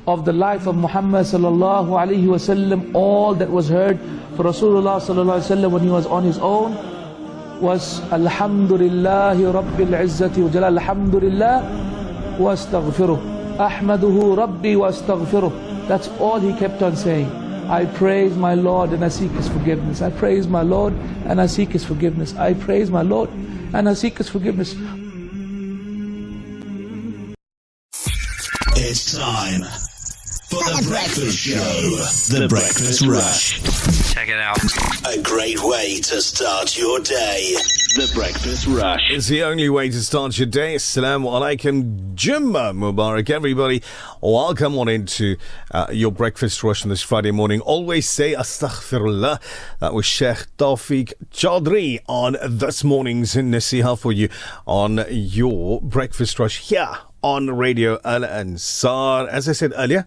of the life of Muhammad sallallahu alaihi wasallam, all that was heard for Rasulullah sallallahu alaihi wasallam when he was on his own was Alhamdulillahi Rabbil Izzati wa Jalal, Alhamdulillah wa astaghfiruh, Ahmaduhu Rabbi wa astaghfiruh. That's all he kept on saying. I praise my Lord and I seek His forgiveness. I praise my Lord and I seek His forgiveness. I praise my Lord and I seek His forgiveness. It's time for The Breakfast Show. The Breakfast Rush. Check it out. A great way to start your day. The Breakfast Rush. It's the only way to start your day. Assalamu alaikum. Jumma Mubarak, everybody. Welcome on into your Breakfast Rush on this Friday morning. Always say astaghfirullah. That was Sheikh Tawfiq Chaudhry on this morning's Nasiha for you on your Breakfast Rush here on Radio Al Ansar. As I said earlier,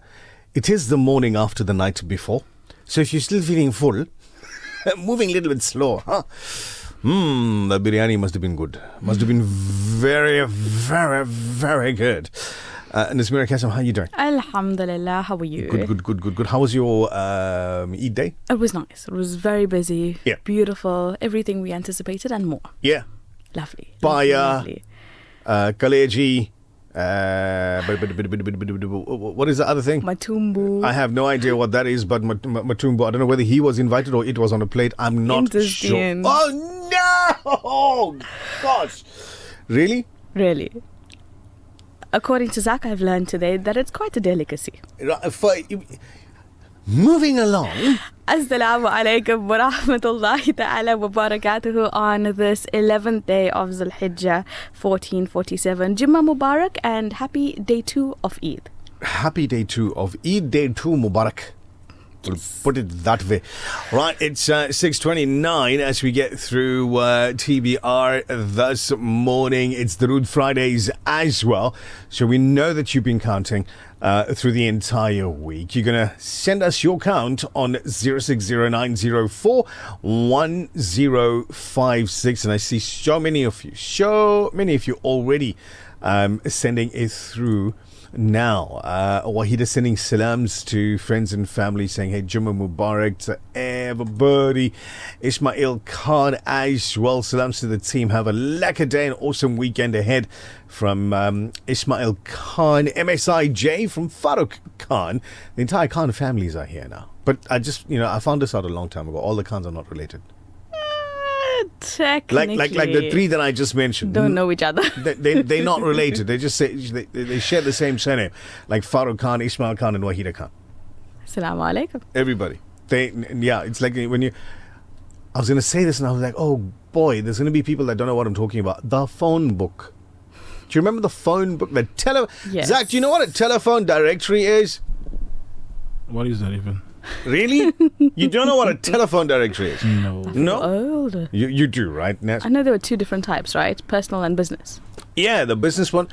it is the morning after the night before. So if you're still feeling full, moving a little bit slow, huh? The biryani must have been good. Must have been very, very, very good. Nazmeera Cassim, how are you doing? Alhamdulillah, how are you? Good. How was your Eid day? It was nice. It was very busy, Yeah. Beautiful, everything we anticipated and more. Yeah. Lovely. Paya, Lovely. Kaleji, what is the other thing? Matumbu. I have no idea what that is, but Matumbo, I don't know whether he was invited or it was on a plate. I'm not sure. Interesting. Oh, no! Oh, gosh. Really? Really. According to Zach, I've learned today that it's quite a delicacy. Moving along. Assalamu alaikum wa rahmatullahi ta'ala wa barakatuhu on this 11th day of Zulhijjah 1447. Jummah Mubarak and happy day 2 of Eid. Happy day 2 of Eid, day 2 Mubarak. We'll put it that way. Right, it's 6:29 as we get through TBR this morning. It's the Rood Fridays as well. So we know that you've been counting through the entire week. You're going to send us your count on 0609041056. And I see so many of you already sending it through. Now, Wahid is sending salams to friends and family saying, hey, Jummah Mubarak to everybody. Ismail Khan as well. Salams to the team. Have a lekker day and awesome weekend ahead from Ismail Khan. MSIJ from Farooq Khan. The entire Khan families are here now. But I just, I found this out a long time ago. All the Khans are not related. Technically. Like the three that I just mentioned. Don't know each other. They're not related. They just say they share the same surname. Like Farooq Khan, Ismail Khan and Wahida Khan. Assalamu alaikum. Everybody. It's like when you... I was going to say this and I was like, oh boy, there's going to be people that don't know what I'm talking about. The phone book. Do you remember the phone book? Yes. Zach, do you know what a telephone directory is? What is that even? Really? You don't know what a telephone directory is? No. No? Old. You do, right, Naz? I know there were two different types, right? Personal and business. Yeah, the business one.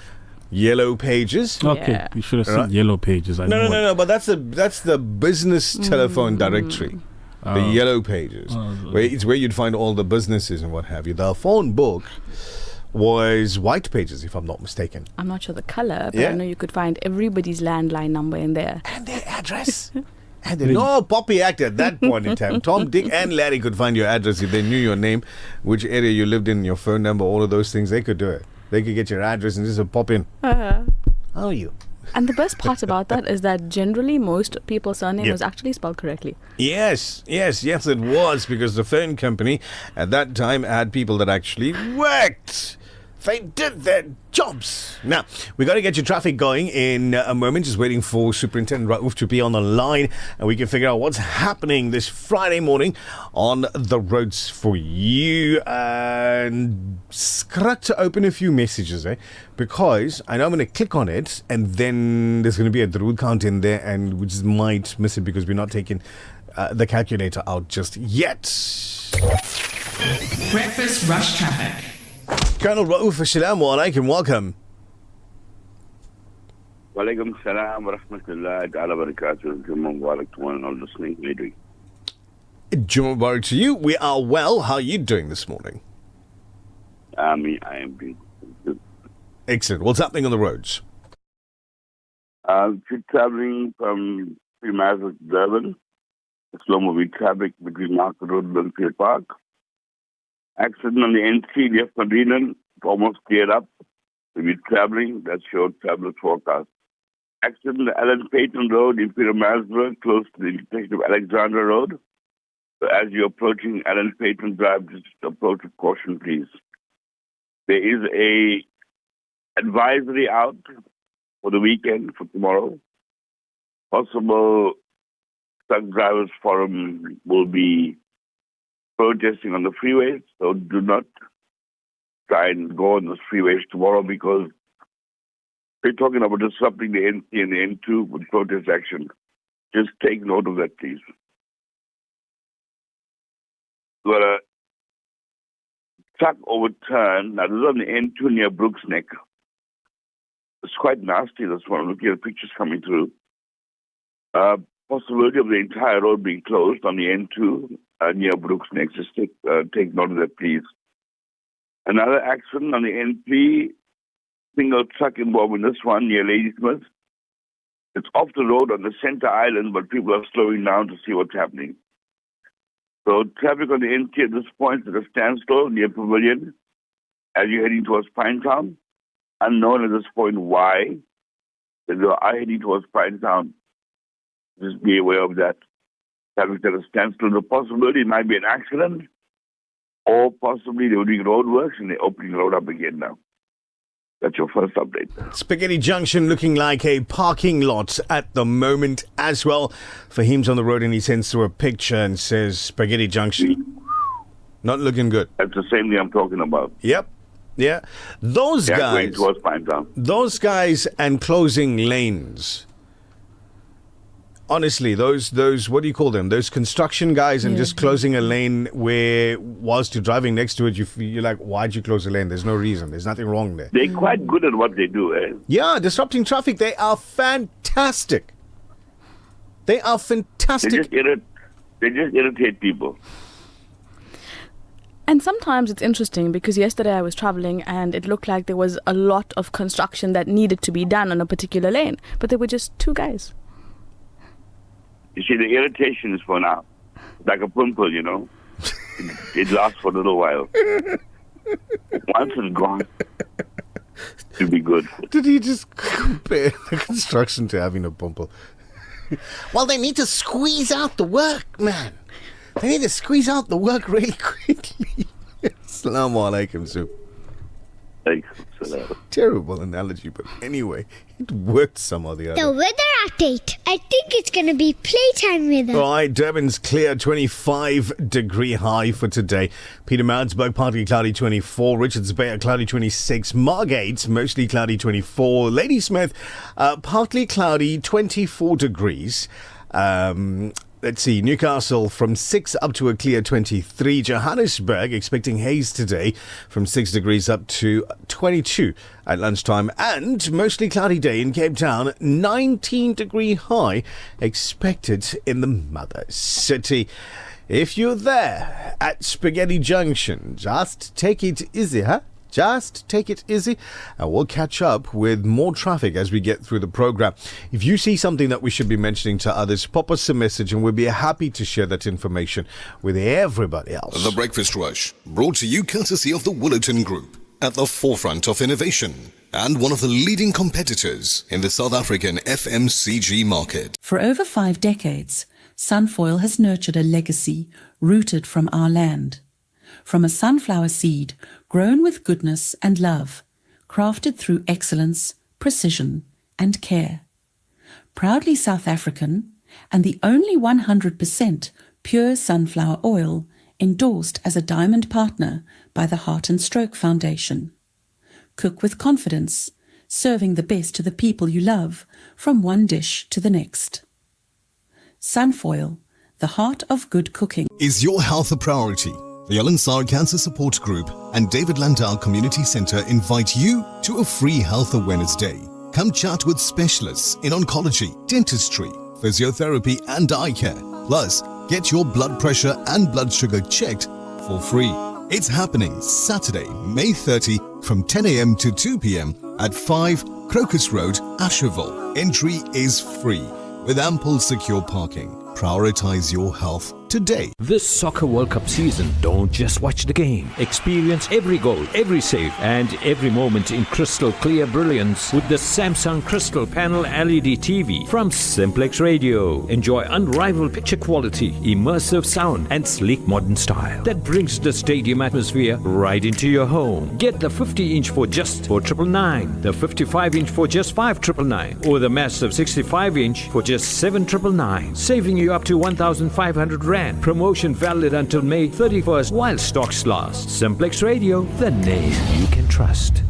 Yellow pages. Okay, Yeah. you should have said Right. yellow pages. No, but that's the business telephone directory. The yellow pages. It's where you'd find all the businesses and what have you. The phone book was white pages, if I'm not mistaken. I'm not sure the color, but Yeah. I know you could find everybody's landline number in there. And their address. And no Poppy Act at that point in time. Tom, Dick, and Larry could find your address if they knew your name, which area you lived in, your phone number, all of those things. They could do it. They could get your address and just pop in. How are you? And the best part about that is that generally most people's surname Yeah. was actually spelled correctly. Yes, it was, because the phone company at that time had people that actually worked. They did their jobs. Now, we got to get your traffic going in a moment. Just waiting for Superintendent Rauf to be on the line, and we can figure out what's happening this Friday morning on the roads for you. And scrap to open a few messages, because I know I'm going to click on it, and then there's going to be a Darood count in there, and we just might miss it because we're not taking the calculator out just yet. Breakfast Rush Traffic. Colonel Rauf, assalamu alaikum, welcome. Walaikum salam wa rahmatullahi ta'ala wa barakatuh. Jummah Mubarak to one and all listening. How are you doing? Jummah Mubarak to you. We are well. How are you doing this morning? I am doing good. Excellent. What's happening on the roads? If you're traveling from 3 miles to Durban, slow-moving traffic between Market Road and Milfield Park. Accident on the N3 near Ferdinand, almost cleared up. If you're traveling, that's your traveler's forecast. Accident on the Allen Payton Road, Imperial Malmesbury, close to the intersection of Alexandra Road. So as you're approaching Allen Payton Drive, just approach with caution, please. There is a advisory out for the weekend, for tomorrow. Possible truck drivers forum will be protesting on the freeways, so do not try and go on the freeways tomorrow because they're talking about disrupting the NC and the N2 with protest action. Just take note of that, please. Got a truck overturned. Now, this is on the N2 near Brooks Neck. It's quite nasty, this one. I'm looking at the pictures coming through. Possibility of the entire road being closed on the N2 near Brooks Neck. Just take note of that, please. Another accident on the N3, single truck involved in this one near Ladysmith. It's off the road on the center island, but people are slowing down to see what's happening. So traffic on the N3 at this point is at a standstill near Pavilion as you're heading towards Pinetown. Unknown at this point why. As you are heading towards Pinetown, just be aware of that. Traffic at a standstill. The possibility it might be an accident, or possibly they were doing road works and they're opening the road up again now. That's your first update. Spaghetti Junction looking like a parking lot at the moment as well. Fahim's on the road and he sends through a picture and says Spaghetti Junction. Not looking good. That's the same thing I'm talking about. Yep. Yeah. Those guys. Going towards Pinetown. Those guys and closing lanes. Honestly, those what do you call them? Those construction guys and just closing a lane where whilst you're driving next to it, you're like, why'd you close the lane? There's no reason. There's nothing wrong there. They're quite good at what they do, eh? Yeah, disrupting traffic. They are fantastic. They are fantastic. They just irritate people. And sometimes it's interesting because yesterday I was traveling and it looked like there was a lot of construction that needed to be done on a particular lane, but there were just two guys. You see, the irritation is for now. Like a pimple, you know. It lasts for a little while. Once it's gone, it'll be good. Did he just compare the construction to having a pimple? Well, they need to squeeze out the work, man. They need to squeeze out the work really quickly. Assalamu alaikum, Sue. Thanks. Terrible analogy, but anyway, it worked somehow the other. The weather update. I think it's going to be playtime weather. All right, Durban's clear, 25-degree high for today. Pietermaritzburg, partly cloudy, 24. Richards Bay, a cloudy, 26. Margate, mostly cloudy, 24. Ladysmith, partly cloudy, 24 degrees. Let's see, Newcastle from 6 up to a clear 23. Johannesburg expecting haze today from 6 degrees up to 22 at lunchtime. And mostly cloudy day in Cape Town, 19-degree high expected in the mother city. If you're there at Spaghetti Junction, just take it easy, huh? Just take it easy, and we'll catch up with more traffic as we get through the program. If you see something that we should be mentioning to others, pop us a message and we'll be happy to share that information with everybody else. The Breakfast Rush, brought to you courtesy of the Woolerton Group, at the forefront of innovation and one of the leading competitors in the South African FMCG market. For over 5 decades, Sunfoil has nurtured a legacy rooted from our land. From a sunflower seed grown with goodness and love, crafted through excellence, precision, and care. Proudly South African, and the only 100% pure sunflower oil endorsed as a diamond partner by the Heart and Stroke Foundation. Cook with confidence, serving the best to the people you love, from one dish to the next. Sunfoil, the heart of good cooking. Is your health a priority? The Al-Ansar Cancer Support Group and David Landau Community Centre invite you to a free Health Awareness Day. Come chat with specialists in oncology, dentistry, physiotherapy and eye care. Plus, get your blood pressure and blood sugar checked for free. It's happening Saturday, May 30 from 10 a.m. to 2 p.m. at 5 Crocus Road, Asherville. Entry is free with ample secure parking. Prioritize your health today. This Soccer World Cup season, don't just watch the game. Experience every goal, every save, and every moment in crystal clear brilliance with the Samsung Crystal Panel LED TV from Simplex Radio. Enjoy unrivaled picture quality, immersive sound, and sleek modern style that brings the stadium atmosphere right into your home. Get the 50-inch for just 4,999, the 55-inch for just 5,999, or the massive 65-inch for just 7,999, saving you up to 1,500 Rand. Promotion valid until May 31st while stocks last. Simplex Radio, the name you can trust.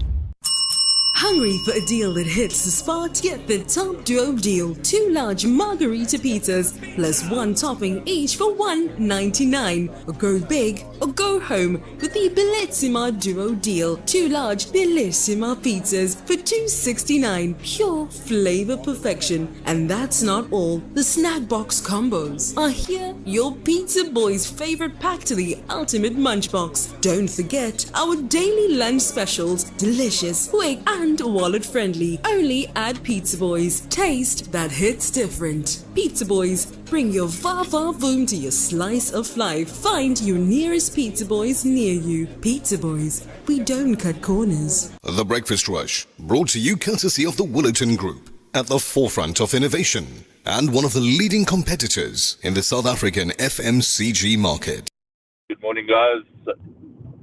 Hungry for a deal that hits the spot? Get the top duo deal. 2 large margarita pizzas plus 1 topping each for $1.99. Or go big or go home with the Bellissima duo deal. 2 large Bellissima pizzas for $2.69. Pure flavor perfection. And that's not all. The snack box combos are here. Your pizza boy's favorite pack to the ultimate munch box. Don't forget our daily lunch specials. Delicious, quick, and wallet friendly. Only at Pizza Boys. Taste that hits different. Pizza Boys, bring your va-va-voom to your slice of life. Find your nearest Pizza Boys near you. Pizza Boys, we don't cut corners. The Breakfast Rush, brought to you courtesy of the Willerton Group, at the forefront of innovation and one of the leading competitors in the South African FMCG market. Good morning, guys.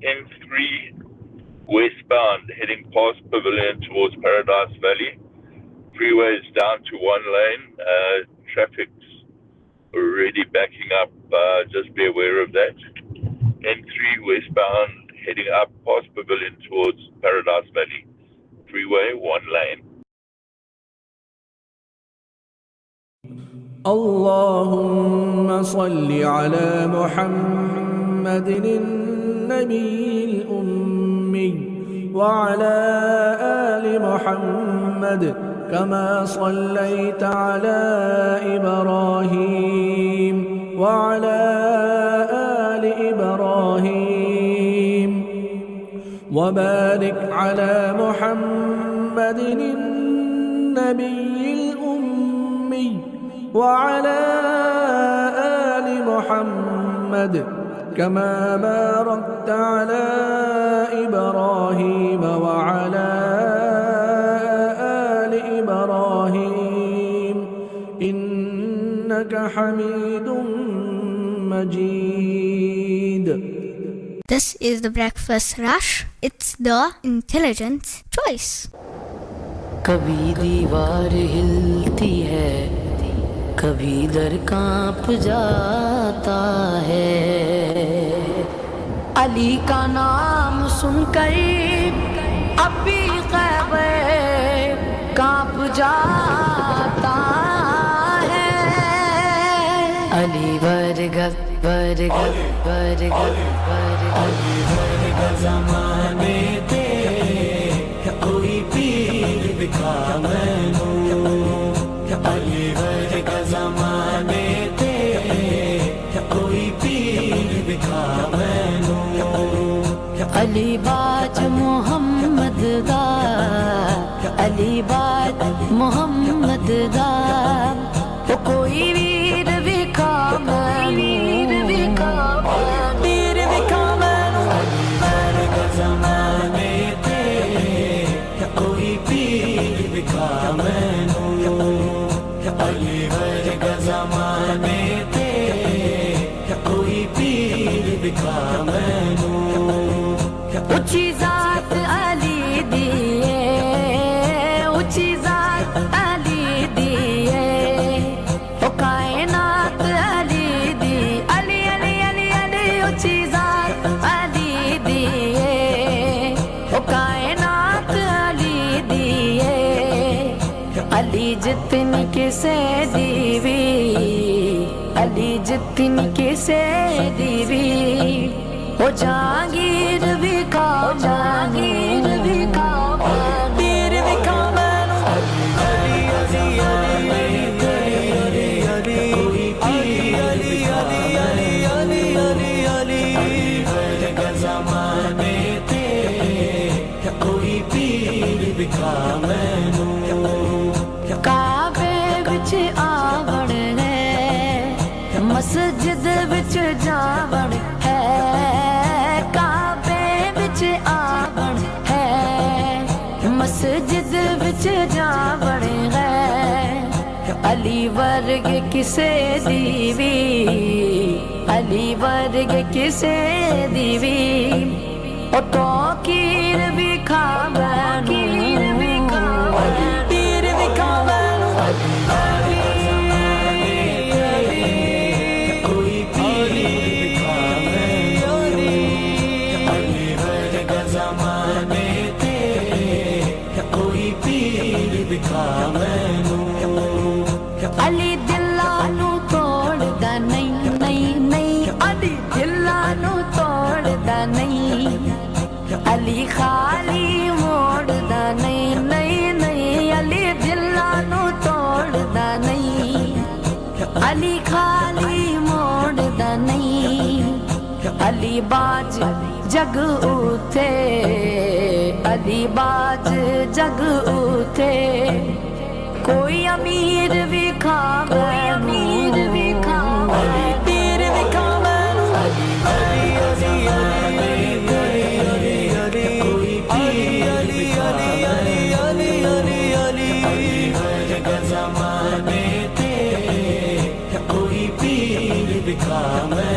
M3 westbound heading past Pavilion towards Paradise Valley. Freeway is down to 1 lane. Traffic's already backing up. Just be aware of that. N3 westbound heading up past Pavilion towards Paradise Valley. Freeway 1 lane. اللهم صل على محمد النبي الأمي وعلى آل محمد كما صليت على إبراهيم وعلى آل إبراهيم وبارك على محمد النبي الأمي وعلى آل محمد كما باركت على إبراهيم وعلى آل إبراهيم إنك حميد مجيد. This is the Breakfast Rush. It's the intelligent choice. कभी दीवार हिलती है, कभी दर कांप जाता है। अली का नाम सुनकर अब भी क़ल्ब कांप जाता है। अली बरगद बरगद बरगद अली बरगद ज़माने दे कोई पीर दिखा मैनू। अली बरगद ज़माने दे कोई पीर दिखा मैनू। अली बाज मोहम्मद दा, अली बाज मोहम्मद दा वो कोई वीर विखा मैनू। वीर विखा मैनू। अली बरगद ज़माने दे कोई पीर विखा मैनू। अली बरगद ज़माने दे कोई पीर विखा मैनू। ऊंची ज़ात अली दी है, ऊंची ज़ात अली दी है ओ कायनात अली दी। अली अली अली अली ऊंची ज़ात अली दी है ओ कायनात अली दी है। अली जितनी किसे दीवी, अली जितनी किसे दीवी ओ जहांगीर विखा जहांगीर विखा वीर विखा मैनू। अली अली अली अली अली अली कोई पीर अली अली अली अली अली अली बरगद ज़माने दे कोई पीर विखा मस्जिद विच जावण है काबे विच आवण है मस्जिद विच जावण है अली वर्ग किसे दीवी अली वर्ग किसे दीवी ओ तो कीर भी खावण पीर भी खावण अली दिलानू तोड़दा नहीं नहीं नहीं अली दिलानू तोड़दा नहीं अली खाली मोड़दा नहीं नहीं नहीं अली दिलानू तोड़दा नहीं अली खाली मोड़दा नहीं अली बाज जग उठे अली बाज जग उठे कोई अमीर भी खावे कोई अमीर भी खावे पीर भी खावे अली अली अली अली अली कोई पीर अली अली अली अली अली अली हर ज़माने ते कोई पीर भी खावे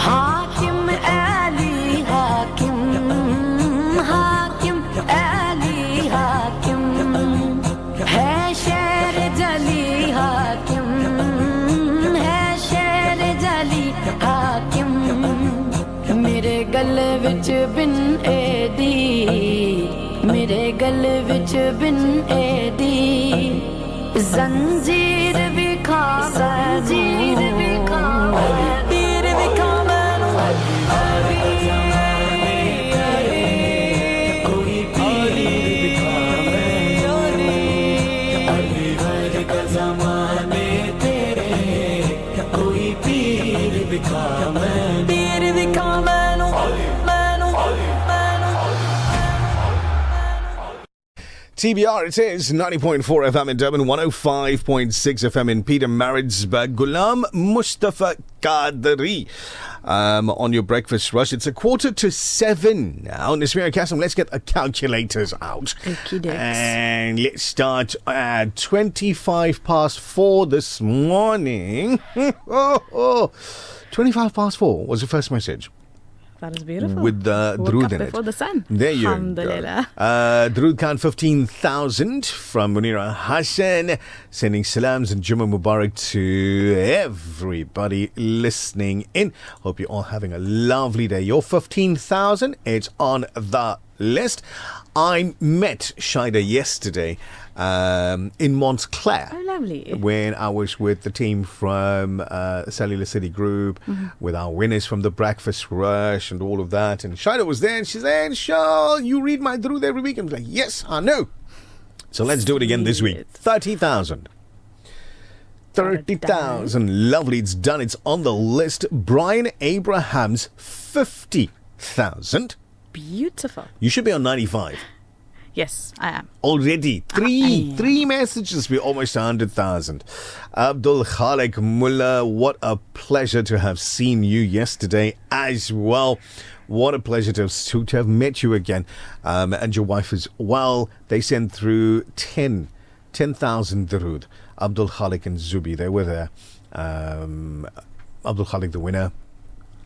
हाकिम अली हाकिम हाकिम अली हाकिम है शेर जली हाकिम है शेर जली हाकिम मेरे गल विच बिन एदी मेरे गल विच बिन एदी जंजीर भी खावे जंजीर भी खावे पीर भी खावे कोई पीर भी खावे ज़माने तेरे कोई पीर दिखा मैनू मैनू TBR, it is 90.4 FM in Durban, 105.6 FM in Pietermaritzburg. Ghulam Mustafa Qadri on your breakfast rush. It's 6:45 now. Nazmeera Cassim, let's get the calculators out. And let's start at 4:25 this morning. 4:25 was the first message. That is beautiful. With the Drood in it. Before the sun. There you Alhamdulillah. go. Drood count 15,000 from Munira Hassan. Sending salams and Jummah Mubarak to everybody listening in. Hope you're all having a lovely day. Your 15,000, it's on the list. I met Shaida yesterday in Montclair. Oh, lovely. When I was with the team from Cellular City Group, with our winners from the Breakfast Rush and all of that. And Shaida was there and she said, Shah, you read my Drood every week. I was like, yes, I know. So let's do it again this week. 30,000. 30,000. Lovely. It's done. It's on the list. Brian Abraham's 50,000. Beautiful. You should be on 95. Yes, I am. Already. Three messages. We're almost 100,000. Abdul Khalik Mullah, what a pleasure to have seen you yesterday as well. What a pleasure to have met you again. And your wife as well. They sent through 10,000 Drood. Abdul Khalik and Zubi, they were there. Abdul Khalik, the winner,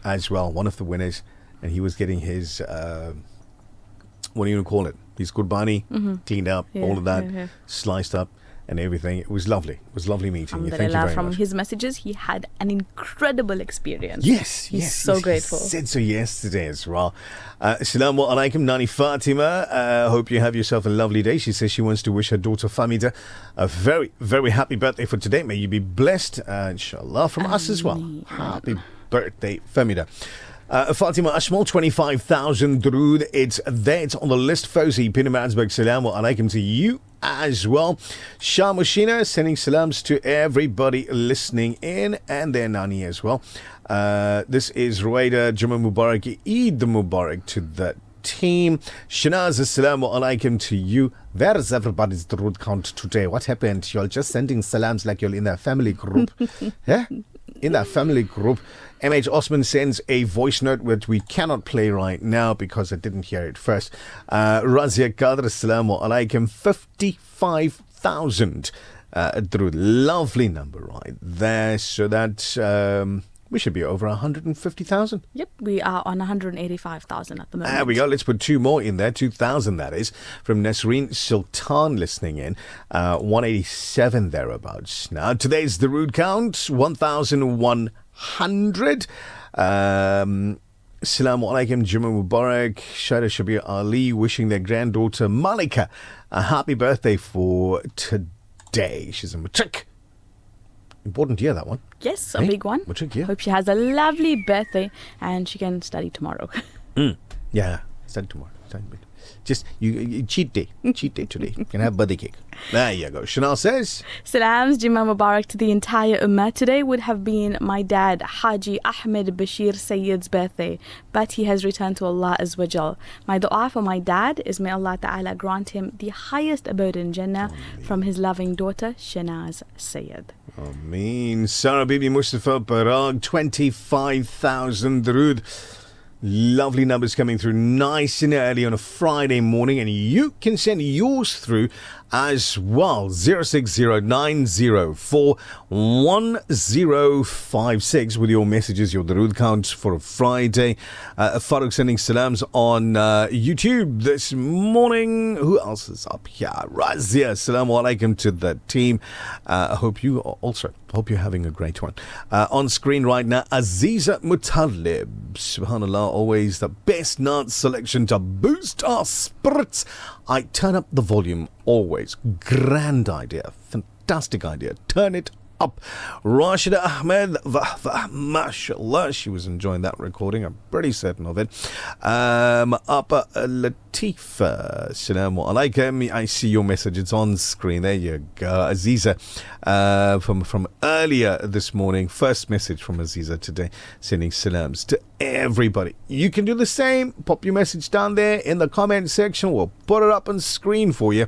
as well. One of the winners. And he was getting his, what do you call it? His Qurbani, cleaned up, all of that, sliced up and everything. It was lovely. It was lovely meeting you. Thank you very from much. his messages, he had an incredible experience. Yes, He's so grateful. He said so yesterday as well. Assalamu alaikum, Nani Fatima. Hope you have yourself a lovely day. She says she wants to wish her daughter Famida a very, very happy birthday for today. May you be blessed, inshallah, from us as well. Happy birthday, Famida. Fatima Ashmal, 25,000 Drood. It's there. It's on the list. Fawzi, Pietermaritzburg, salamu alaikum to you as well. Shah Mushina, sending salams to everybody listening in and their nani as well. This is Ruwaida, Jummah Mubarak, Eid Mubarak to the team. Shanaz, assalamu alaikum to you. Where is everybody's Durood count today? What happened? You're just sending salams like you're in a family group. Yeah? In that family group. MH Osman sends a voice note which we cannot play right now because I didn't hear it first. Razia Qadr, assalamu alaikum. 55,000. Durood. Lovely number right there. So that we should be over 150,000. Yep, we are on 185,000 at the moment. There we go. Let's put two more in there. 2,000 that is. From Nasreen Sultan listening in. 187 thereabouts. Now today's Durood count 1,100. Assalamu alaikum, Jummah Mubarak. Shaida Shabir Ali wishing their granddaughter Malika a happy birthday for today. She's a matric. Important year, that one. Yes, a big one. Matric year. Hope she has a lovely birthday and she can study tomorrow. Yeah, study tomorrow. Just you cheat day today. You can have birthday cake. There you go. Chanel says, Salams, Jummah Mubarak to the entire Ummah. Today would have been my dad, Haji Ahmed Bashir Sayyid's birthday, but he has returned to Allah Azza wa Jal. My dua for my dad is may Allah Ta'ala grant him the highest abode in Jannah from his loving daughter, Shanaz Sayyid. Ameen. Sarah Bibi Mustafa Parag, 25,000 Durood. Lovely numbers coming through nice and early on a Friday morning, and you can send yours through as well. 0609041056 with your messages, your Durood count for a Friday. Farooq sending salams on YouTube this morning. Who else is up here? Razia, assalamu alaikum to the team. I hope you also. Hope you're having a great one. On screen right now, Aziza Mutalib. Subhanallah, always the best Naat selection to boost our spirits. I turn up the volume always. Grand idea. Fantastic idea. Turn it up. Rashida Ahmed, mashallah, she was enjoying that recording. I'm pretty certain of it. Upper Latifa, assalamu alaikum. I see your message. It's on screen. There you go. Aziza, from earlier this morning. First message from Aziza today, sending salams to everybody. You can do the same. Pop your message down there in the comment section. We'll put it up on screen for you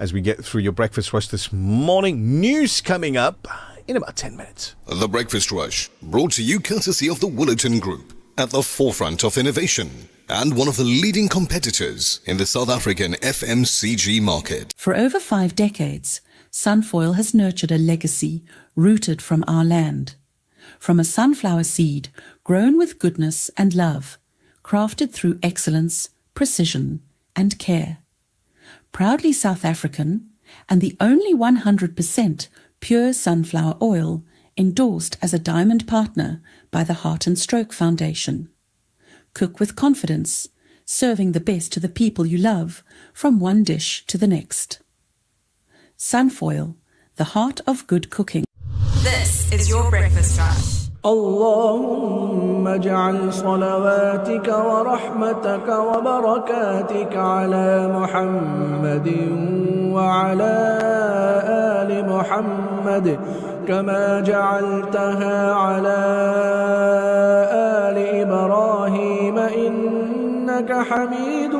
as we get through your breakfast rush this morning. News coming up in about 10 minutes. The Breakfast Rush, brought to you courtesy of the Woolerton Group, at the forefront of innovation and one of the leading competitors in the South African FMCG market. For over 5 decades, Sunfoil has nurtured a legacy rooted from our land. From a sunflower seed grown with goodness and love, crafted through excellence, precision, and care. Proudly South African, and the only 100% pure sunflower oil endorsed as a diamond partner by the Heart and Stroke Foundation. Cook with confidence, serving the best to the people you love, from one dish to the next. Sunfoil, the heart of good cooking. This is your breakfast rush. اللهم اجعل صلواتك ورحمتك وبركاتك على محمد وعلى آل محمد كما جعلتها على آل إبراهيم إنك حميد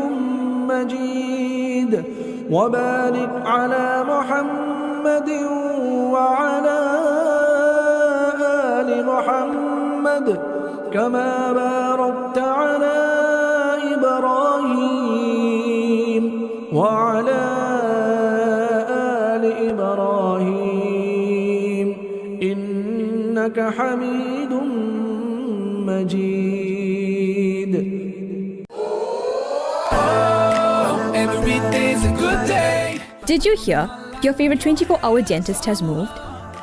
مجيد وبارك على محمد وعلى محمد كما باركت على إبراهيم وعلى آل إبراهيم إنك حميد مجيد. Every day's a good day. Did you hear? Your favorite 24-hour dentist has moved?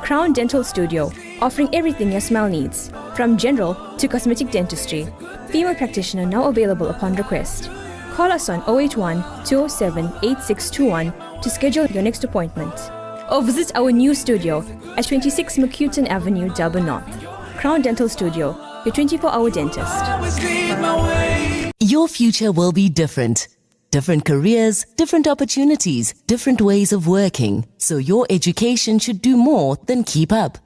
Crown Dental Studio, offering everything your smile needs, from general to cosmetic dentistry. Female practitioner now available upon request. Call us on 081 207 8621 to schedule your next appointment. Or visit our new studio at 26 McCuton Avenue, Durban North. Crown Dental Studio, your 24-hour dentist. Your future will be different. Different careers, different opportunities, different ways of working. So your education should do more than keep up.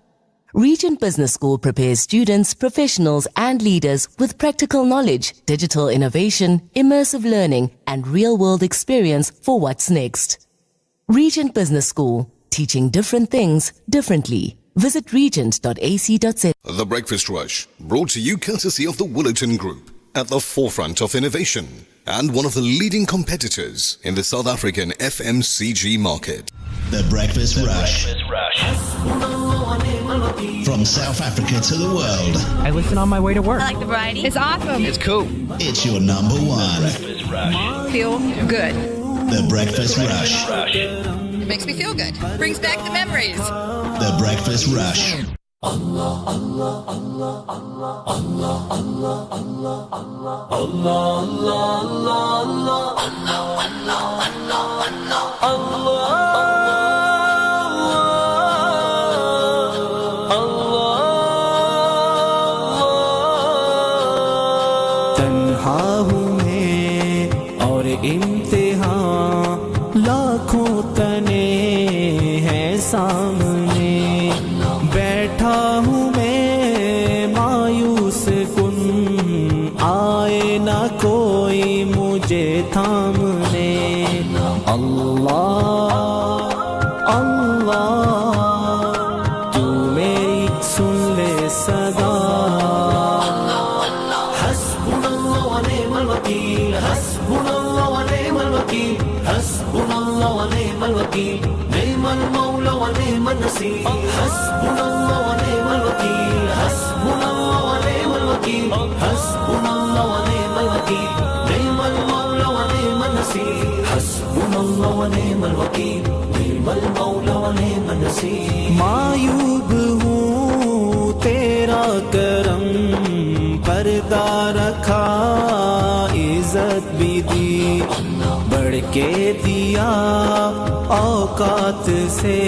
Regent Business School prepares students, professionals and leaders with practical knowledge, digital innovation, immersive learning and real-world experience for what's next. Regent Business School, teaching different things differently. Visit regent.ac.za. The Breakfast Rush, brought to you courtesy of the Willerton Group, at the forefront of innovation and one of the leading competitors in the South African FMCG market. The Breakfast Rush. From South Africa to the world. I listen on my way to work. I like the variety. It's awesome. It's cool. It's your number one. Breakfast Rush. Feel good. The Breakfast Rush. It makes me feel good. Brings back the memories. The Breakfast Rush. Allah, Allah, Allah, Allah, Allah, Allah, Allah, Allah, Allah, Allah, Allah, Allah, तन्हा हूँ मैं और इम्तिहान लाखों तने हैं सामने बैठा हूँ मैं मायूस कुन आए ना कोई मुझे थामने अल्लाह अल्लाह तू मेरी सुन ले सदा हस्बुनल्लाह व निअमल वकील हस्बुनल्लाह व निअमल वकील हस्बुनल्लाह व निअमल वकील निअमल मौला व निअमल नसीर हस्बुनल्लाह व निअमल वकील हस्बुनल्लाह व निअमल वकील हस्बुनल्लाह व निअमल वकील निअमल मौला व निअमल नसीर हस्बुनल्लाह व निअमल वकील निअमल मौला व निअमल नसीर मायूब हूँ तेरा करम पर्दा रखा इज्जत भी दी बढ़ के दिया औकात से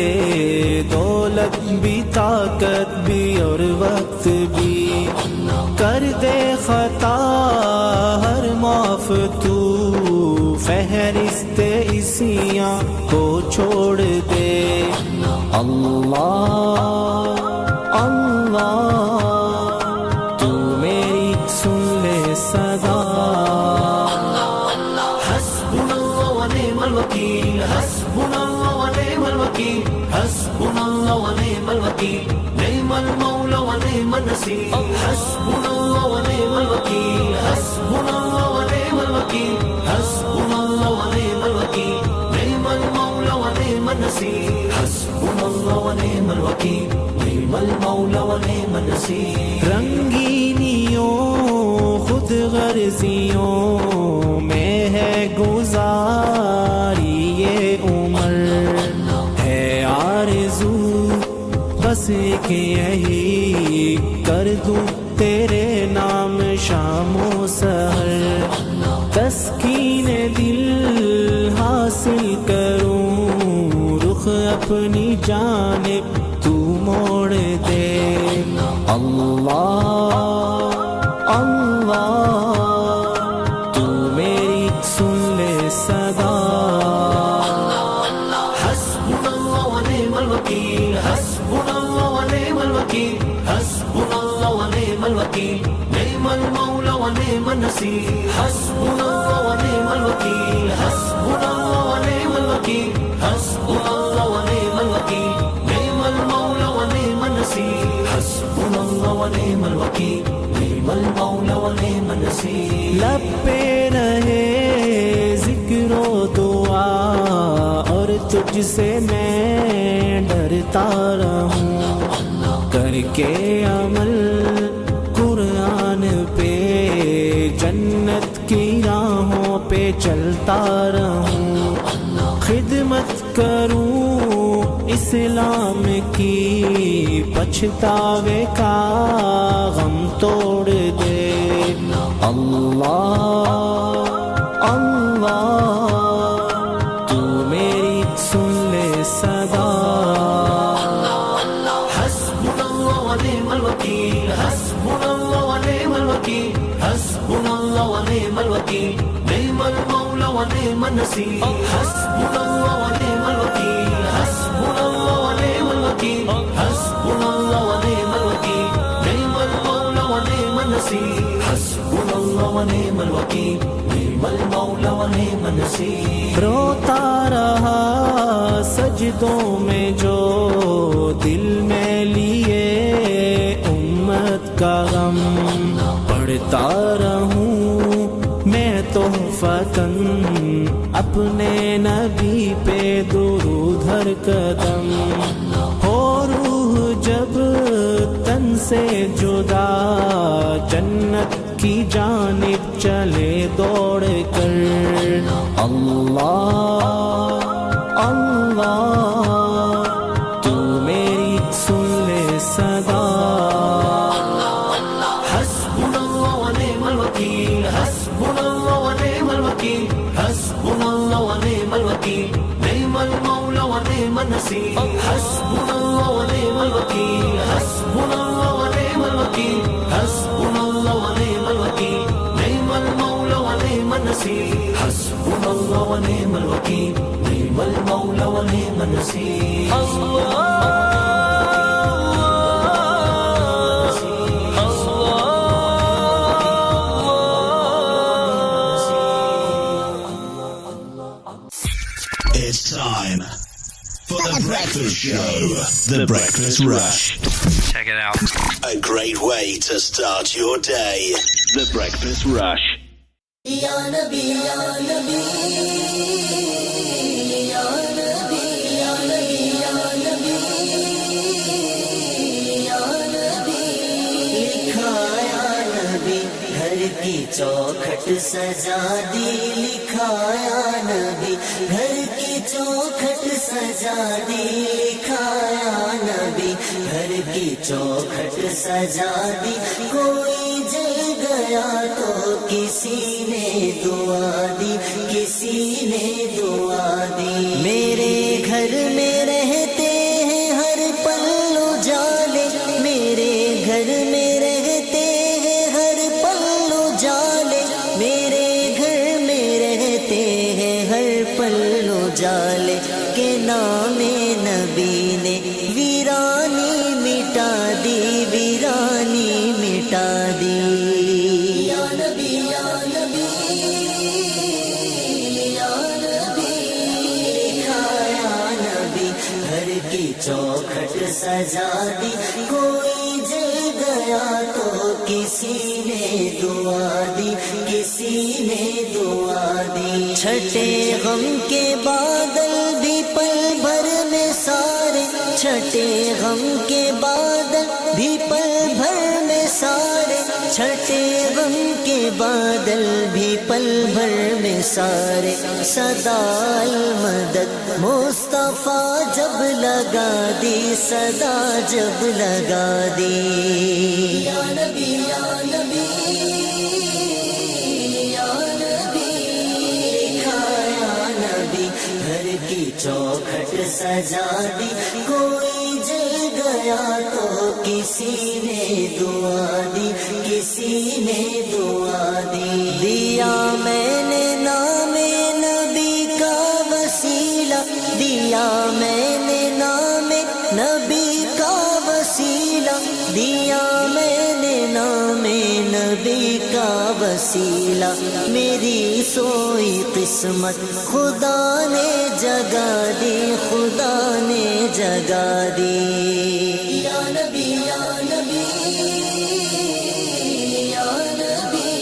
दौलत भी ताकत भी और वक्त भी कर दे खता हर माफ तू फहरिस्ते इसियां को छोड़ दे अल्लाह अल्लाह तू मेरी सुन ले सदा हस्बुनल्लाह व निअमल वकील हस्बुनल्लाह व निअमल वकील हस्बुनल्लाह व निअमल वकील निअमल मौला व निअमल नसीर हस्बुनल्लाह व निअमल वकील हस्बुनल्लाह व निअमल वकील हस्बुनल्लाह व निअमल वकील निअमल मौला व निअमल नसीर हस्बुनल्लाह व निअमल वकील निअमल मौला व निअमल नसीर रंगीनियों खुद गर्जियों में है गुजारी ये उम्र है आरज़ू बस एक यही कर दूं तेरे नाम शामो सहर तस्कीन दिल हासिल करूं रुख अपनी जानिब तू मोड़ दे अल्लाह अल्लाह तू मेरी सुन ले सदा हस्बुनल्लाह व निअमल वकील हस्बुनल्लाह व निअमल वकील हस्बुनल्लाह व निअमल वकील निअमल मौला व निअमल नसीर हस्बुनल्लाह व निअमल वकील हस्बुनल्लाह व निअमल वकील हस्बुनल्लाह व निअमल वकील निअमल मौला व निअमल नसीर हस्बुनल्लाह व निअमल वकील निअमल मौला व निअमल नसीर लब पे रहे जिक्र दुआ और तुझसे मैं डरता रहूं करके अमल कुरान पे जन्नत की राहों पे चलता रहूं खिदमत करूं इस्लाम की पछतावे का गम तोड़ दे अल्लाह अल्लाह तू मेरी सुन ले सदा हस्बुनल्लाह व निअमल वकील हस्बुनल्लाह व निअमल वकील हस्बुनल्लाह व निअमल वकील निअमल मौला व निअमल नसीर हस्बुनल्लाह व निअमल वकील हस्बुनल्लाह व निअमल वकील हस्बुनल्लाह व निअमल वकील निअमल मौला व निअमन नसीर हस्बुनल्लाह व निअमल वकील निअमल मौला व निअमन नसीर रोता रहा सजदों में जो दिल में लिए उम्मत का गम पढ़ता रहूं मैं तोहफतन अपने नबी पे दुरूद हर कदम हो रूह जब तन से जुदा जन्नत की जानिब चले दौड़ कर अल्लाह अल्लाह तू मेरी सुन ले सदा हस्बुनल्लाह व निअमल वकील हस्बुनल्लाह व निअमल वकील हस्बुनल्लाह व निअमल वकील निअमल मौला व निअमन नसीर हस्बुनल्लाह व निअमल वकील हस्बुनल्लाह व निअमल वकील हस्बुनल्लाह व निअमल वकील निअमल मौला व निअमन नसीर हस्बुनल्लाह व निअमल वकील निअमल मौला व निअमन Naseer It's time for the breakfast show. The Breakfast Rush. Check it out. A great way to start your day. The Breakfast Rush. Ya Nabi, Ya Nabi, Ya Nabi, Ya Nabi, Ya Nabi, Ya Nabi. लिखा या नबी घर की चौखट सजा दी लिखा या नबी घर की चौखट सजा दी लिखा या नबी घर की चौखट सजा दी कोई जल गया तो किसी ने दुआ दी किसी ने दुआ दी मेरे घर में रहते हैं हर पल उजाले मेरे घर में रहते हैं हर पल उजाले मेरे घर में रहते हैं हर पल उजाले के नामे नबी ने वीरानी मिटा दी वीरानी मिटा दी या नबी या नबी या नबी लिखा या नबी घर की चौखट सजा दी कोई जल गया तो किसी ने दुआ दी किसी ने दुआ दी छठे गम के बादल भी पल भर में सारे छठे गम के बादल भी पल भर में सारे छठे गम के बादल भी पल भर में सारे सदा मदद मुस्तफा जब लगा दी सदा जब लगा दी या नबी या नबी या नबी लिखा या नबी घर की चौखट सजा दी कोई जल गया तो किसी ने दुआ दी किसी ने दुआ दी दिया मैंने नामे नबी का वसीला दिया मैंने नामे नबी का वसीला दिया मैंने नामे नबी का वसीला मेरी सोई किस्मत खुदा ने जगा दी खुदा ने जगा दी या नबी या नबी या नबी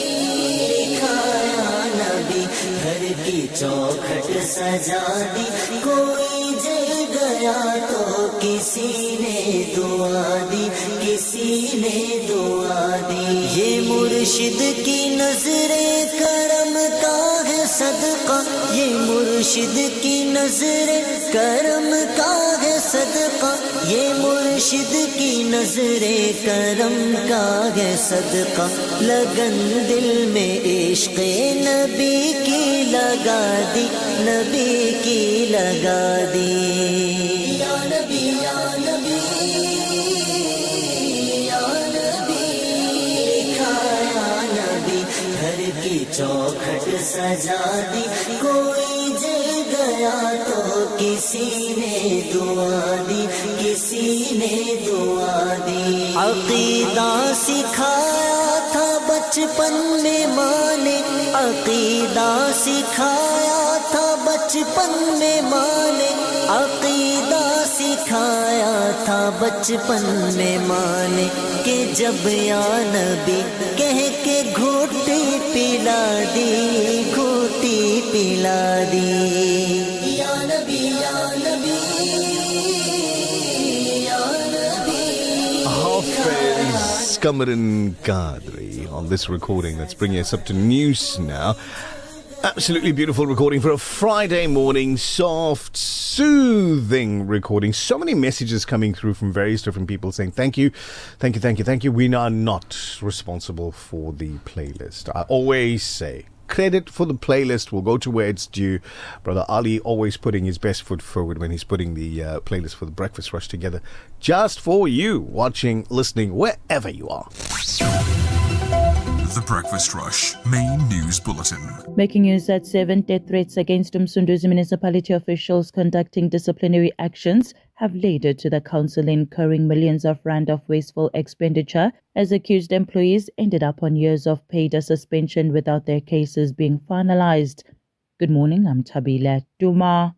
लिखा या नबी घर की चौखट सजा दी कोई जल गया तो किसी ने दुआ दी किसी ने दुआ दी ये मुर्शिद की नजरे करम का है सदका ये मुर्शिद की नजरे करम का है सदका ये मुर्शिद की नजरे करम का है सदका लगन दिल में इश्क़ नबी की लगा दी नबी की लगा दी या नबी या नबी या नबी लिखा या नबी घर की चौखट सजा दी कोई जल गया तो किसी ने दुआ दी किसी ने दुआ दी अकीदा सिखाया था बचपन में माँ ने अकीदा सिखाया था बचपन में माँ ने अकीदा सिखाया था बचपन में माँ ने कि जब या नबी कह के घोटी पिला दी घोटी पिला दी या नबी या नबी या नबी Hafiz Kamaran Qadri on this recording that's bringing us up to news now. Absolutely beautiful recording for a Friday morning, soft, soothing recording. So many messages coming through from various different people saying thank you, thank you, thank you, thank you. We are not responsible for the playlist. I always say credit for the playlist will go to where it's due. Brother Ali always putting his best foot forward when he's putting the playlist for the Breakfast Rush together just for you, watching, listening, wherever you are. The Breakfast Rush Main News Bulletin. Making news at 7, death threats against Msunduzi municipality officials conducting disciplinary actions have led to the council incurring millions of rand of wasteful expenditure as accused employees ended up on years of paid suspension without their cases being finalized. Good morning, I'm Thabile. Duma.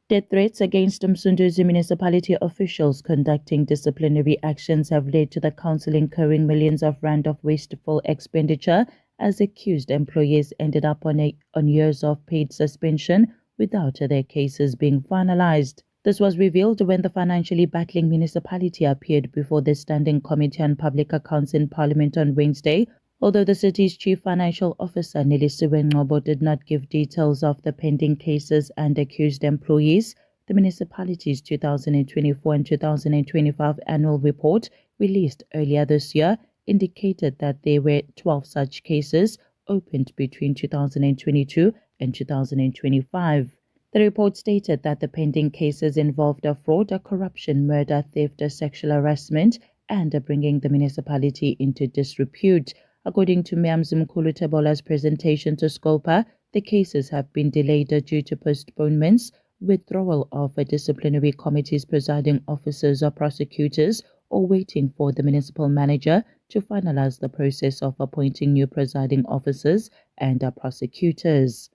Death threats against Msunduzi municipality officials conducting disciplinary actions have led to the council incurring millions of rand of wasteful expenditure as accused employees ended up on years of paid suspension without their cases being finalized. This was revealed when the financially battling municipality appeared before the Standing Committee on Public Accounts in Parliament on Wednesday. Although the city's chief financial officer, Nelisiwe Ngcobo, did not give details of the pending cases and accused employees, the municipality's 2024 and 2025 annual report, released earlier this year, indicated that there were 12 such cases opened between 2022 and 2025. The report stated that the pending cases involved a fraud, a corruption, murder, theft, a sexual harassment, and bringing the municipality into disrepute. According to Mayor Mzimkhulu Tebola's presentation to Scopa, the cases have been delayed due to postponements, withdrawal of disciplinary committees, presiding officers or prosecutors, or waiting for the municipal manager to finalize the process of appointing new presiding officers and prosecutors.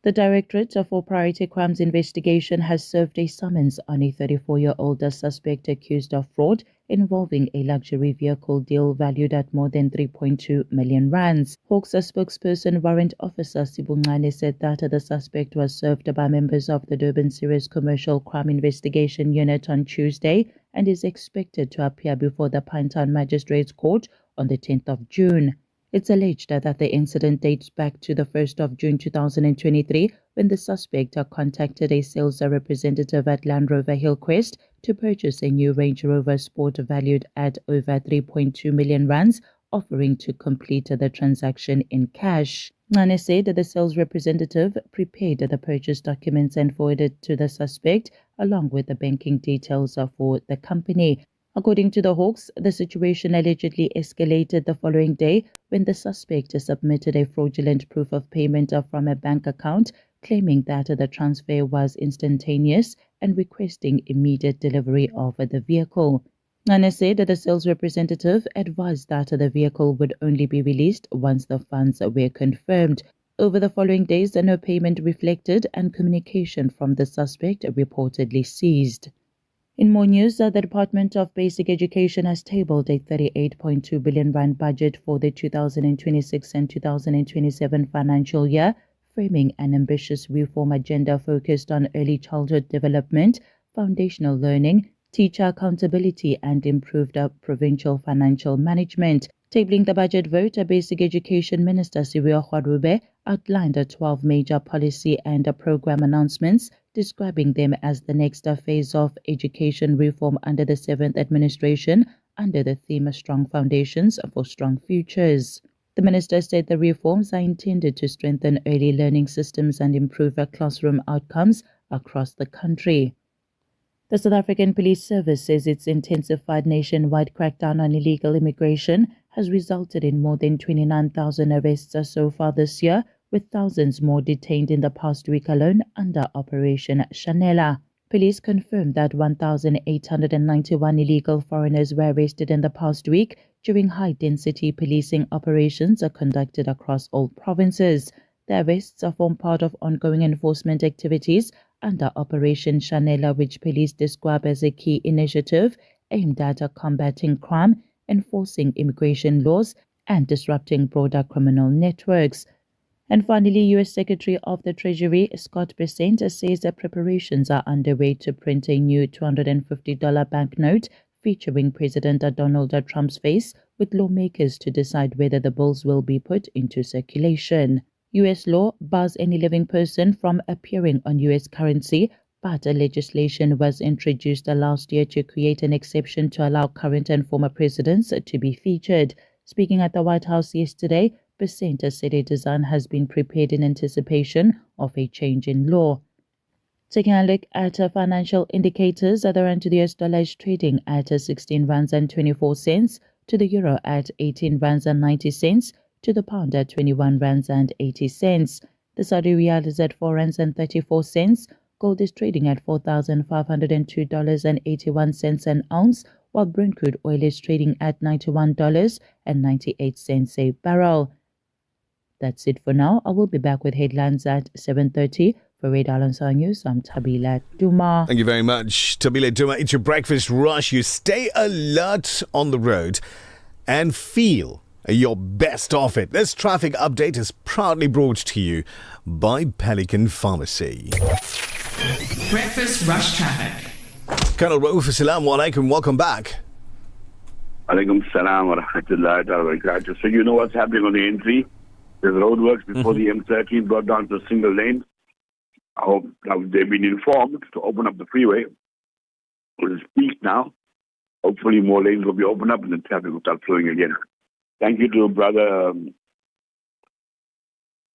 The Directorate for Priority Crimes Investigation has served a summons on a 34-year-old suspect accused of fraud involving a luxury vehicle deal valued at more than 3.2 million rands. Hawks spokesperson Warrant Officer Sibungane said that the suspect was served by members of the Durban Serious Commercial Crime Investigation Unit on Tuesday and is expected to appear before the Pinetown Magistrates Court on the 10th of June. It's alleged that the incident dates back to the 1st of June 2023 when the suspect contacted a sales representative at Land Rover Hillcrest to purchase a new Range Rover Sport valued at over 3.2 million rands, offering to complete the transaction in cash. Nane said that the sales representative prepared the purchase documents and forwarded to the suspect along with the banking details for the company. According to the Hawks, the situation allegedly escalated the following day when the suspect submitted a fraudulent proof of payment from a bank account, claiming that the transfer was instantaneous and requesting immediate delivery of the vehicle. Nane said that the sales representative advised that the vehicle would only be released once the funds were confirmed. Over the following days, no payment reflected and communication from the suspect reportedly ceased. In more news, the Department of Basic Education has tabled a 38.2 billion rand budget for the 2026 and 2027 financial year, framing an ambitious reform agenda focused on early childhood development, foundational learning, teacher accountability, and improved provincial financial management. Tabling the budget vote, Basic Education Minister Sirio Khwarube outlined 12 major policy and program announcements, describing them as the next phase of education reform under the 7th administration under the theme Strong Foundations for Strong Futures. The minister said the reforms are intended to strengthen early learning systems and improve classroom outcomes across the country. The South African Police Service says its intensified nationwide crackdown on illegal immigration has resulted in more than 29,000 arrests so far this year, with thousands more detained in the past week alone under Operation Shanela. Police confirmed that 1,891 illegal foreigners were arrested in the past week during high-density policing operations conducted across all provinces. The arrests form part of ongoing enforcement activities under Operation Shanela, which police describe as a key initiative aimed at combating crime, enforcing immigration laws, and disrupting broader criminal networks. And finally, U.S. Secretary of the Treasury Scott Bessent says that preparations are underway to print a new $250 banknote featuring President Donald Trump's face, with lawmakers to decide whether the bills will be put into circulation. U.S. law bars any living person from appearing on U.S. currency, but a legislation was introduced last year to create an exception to allow current and former presidents to be featured. Speaking at the White House yesterday, Bessent said a design has been prepared in anticipation of a change in law. Taking a look at financial indicators, the rand to the US dollar is trading at 16 rands and 24 cents, to the euro at 18 rands and 90 cents, to the pound at 21 rands and 80 cents. The Saudi riyal is at 4 rands and 34 cents. Gold is trading at $4,502.81 an ounce, while Brent crude oil is trading at $91.98 a barrel. That's it for now. I will be back with headlines at 7:30. For Radar and News, I'm Thabile Duma. Thank you very much, Thabile Duma. It's your breakfast rush. You stay alert on the road and feel your best of it. This traffic update is proudly brought to you by Pelican Pharmacy. Breakfast Rush Traffic. Colonel Rauf, assalamu alaikum. Welcome back. Alaikum salam wa rahmatullahi wa barakatuh. So you know what's happening on the N3? There's roadworks before the M13 brought down to a single lane. I hope they've been informed to open up the freeway. It's peak now. Hopefully more lanes will be opened up and the traffic will start flowing again. Thank you to Brother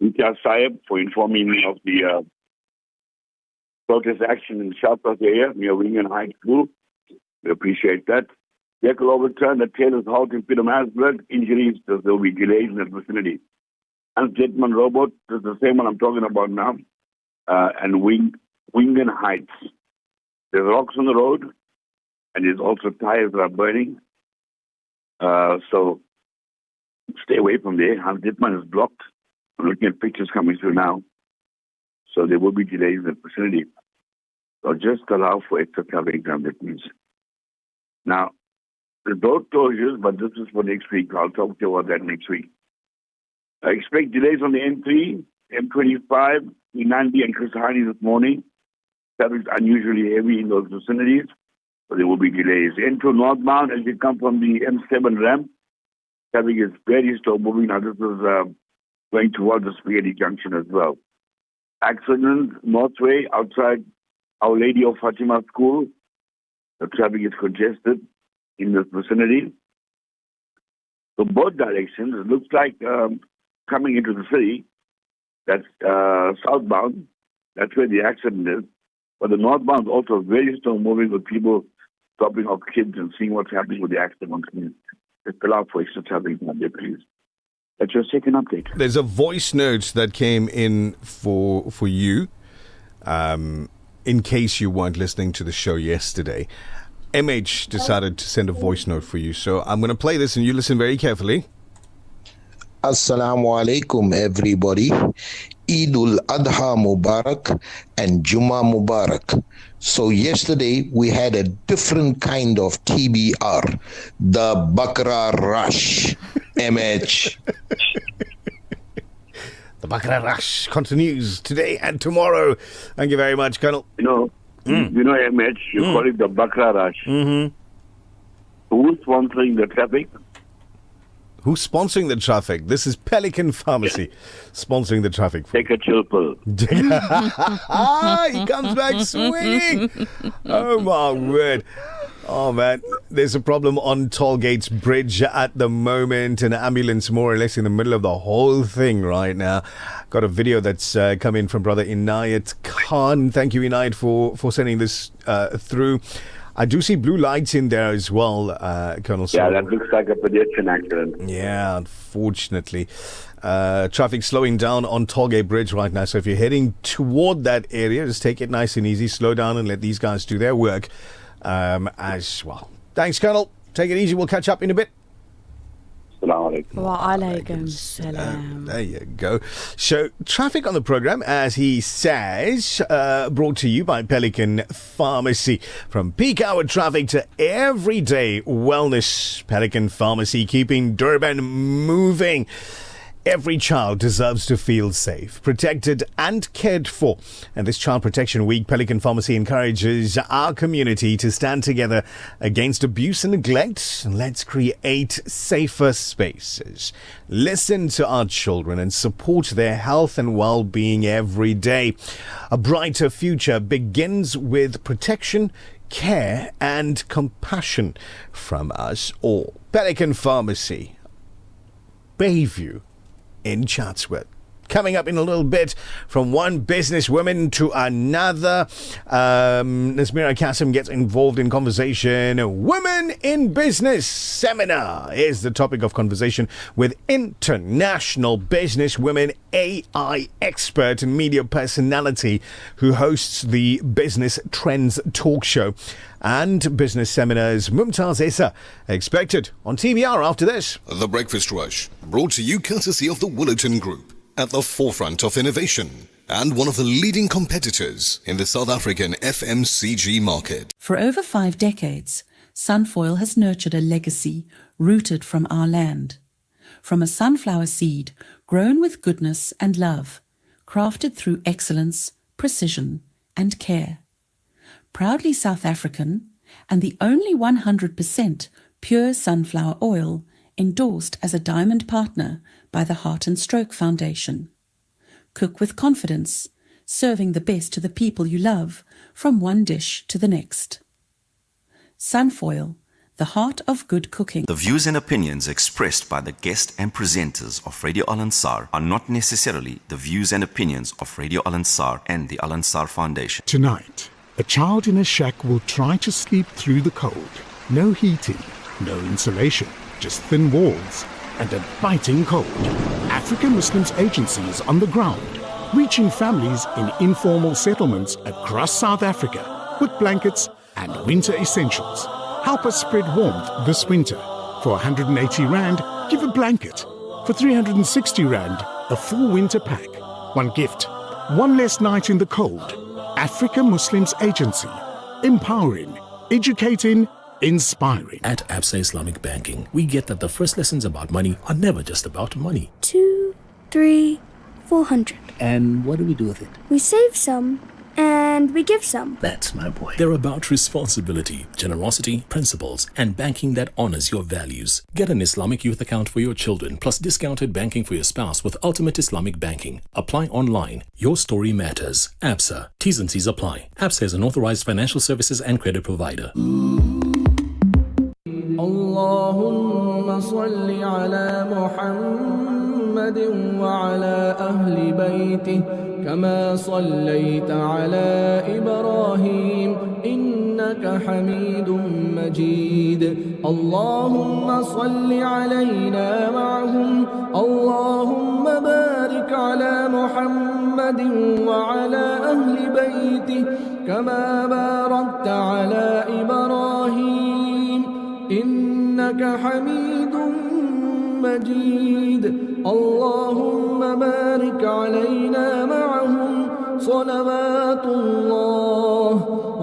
Nichal Sarawan for informing me of the protest action in the Southwest area near Wingen High School. We appreciate that. Vehicle overturned, the tailor's halt in Pietermaritzburg. Injuries, there will be delays in that vicinity. And Jetman Robot, is the same one I'm talking about now. And Wingen Heights. There's rocks on the road, and there's also tires that are burning. So stay away from there. Hans Dittmann is blocked. I'm looking at pictures coming through now. So there will be delays in the vicinity. So just allow for extra traffic jam, that means. Now, the road closures, but this is for next week. I'll talk to you about that next week. I expect delays on the N3, M25, Inandi and Krisahani this morning. Traffic is unusually heavy in those vicinities, so there will be delays. N2 northbound, as you come from the M7 ramp, traffic is very slow moving. Now this is going towards the Spaghetti Junction as well. Accident, Northway, outside Our Lady of Fatima School. The traffic is congested in this vicinity. So both directions, it looks like coming into the city, that's southbound, that's where the accident is. But the northbound is also very slow moving with people dropping off kids and seeing what's happening with the accident. Just allow for extra traffic on there, please. That's your second update. There's a voice note that came in for you, in case you weren't listening to the show yesterday. MH decided to send a voice note for you, so I'm going to play this and you listen very carefully. Assalamu alaikum, everybody. Eidul Adha Mubarak and Juma Mubarak. So yesterday we had a different kind of TBR, the Bakra Rush. MH. The Bakra Rush continues today and tomorrow. Thank you very much, Colonel. You know, MH, you call it the Bakra Rush. Mm-hmm. Who's sponsoring the traffic? Who's sponsoring the traffic? This is Pelican Pharmacy sponsoring the traffic. Take a chill pill. He comes back swinging. Oh, my word. Oh, man. There's a problem on Tollgates Bridge at the moment. An ambulance more or less in the middle of the whole thing right now. Got a video that's come in from Brother Inayat Khan. Thank you, Inayat, for sending this through. I do see blue lights in there as well, Colonel. Yeah, that looks like a pedestrian accident. Yeah, unfortunately. Traffic slowing down on Tollgate Bridge right now. So if you're heading toward that area, just take it nice and easy. Slow down and let these guys do their work as well. Thanks, Colonel. Take it easy. We'll catch up in a bit. Wa alaikum salam. There you go. So, traffic on the program, as he says, brought to you by Pelican Pharmacy. From peak hour traffic to everyday wellness, Pelican Pharmacy keeping Durban moving. Every child deserves to feel safe, protected and cared for. And this Child Protection Week, Pelican Pharmacy encourages our community to stand together against abuse and neglect. Let's create safer spaces. Listen to our children and support their health and well-being every day. A brighter future begins with protection, care and compassion from us all. Pelican Pharmacy, Bayview in Chatsworth. Coming up in a little bit, from one businesswoman to another, Nazmeera Cassim gets involved in conversation. Women in Business Seminar is the topic of conversation with international businesswomen, AI expert and media personality who hosts the Business Trends talk show and Business Seminars. Mumtaz Issa expected on TBR after this. The Breakfast Rush, brought to you courtesy of the Willerton Group, at the forefront of innovation and one of the leading competitors in the South African FMCG market. For over 5 decades, Sunfoil has nurtured a legacy rooted from our land. From a sunflower seed grown with goodness and love, crafted through excellence, precision and care. Proudly South African and the only 100% pure sunflower oil endorsed as a diamond partner by the Heart and Stroke Foundation. Cook with confidence, serving the best to the people you love, from one dish to the next. Sunfoil, the heart of good cooking. The views and opinions expressed by the guest and presenters of Radio Al Ansar are not necessarily the views and opinions of Radio Al Ansar and the Al Ansar Foundation. Tonight, a child in a shack will try to sleep through the cold. No heating, no insulation, just thin walls and a biting cold. African Muslims Agency is on the ground, reaching families in informal settlements across South Africa with blankets and winter essentials. Help us spread warmth this winter. For 180 Rand, give a blanket. For 360 Rand, a full winter pack. One gift, one less night in the cold. African Muslims Agency, empowering, educating, inspiring. At Absa Islamic Banking, we get that the first lessons about money are never just about money. 2, 3, 400. And what do we do with it? We save some and we give some. That's my boy. They're about responsibility, generosity, principles, and banking that honors your values. Get an Islamic youth account for your children, plus discounted banking for your spouse with Ultimate Islamic Banking. Apply online. Your story matters. Absa. T's and C's apply. Absa is an authorized financial services and credit provider. اللهم صل على محمد وعلى أهل بيته كما صليت على إبراهيم إنك حميد مجيد اللهم صل علينا معهم اللهم بارك على محمد وعلى أهل بيته كما باركت على إبراهيم إنك حميد مجيد اللهم بارك علينا معهم صلوات الله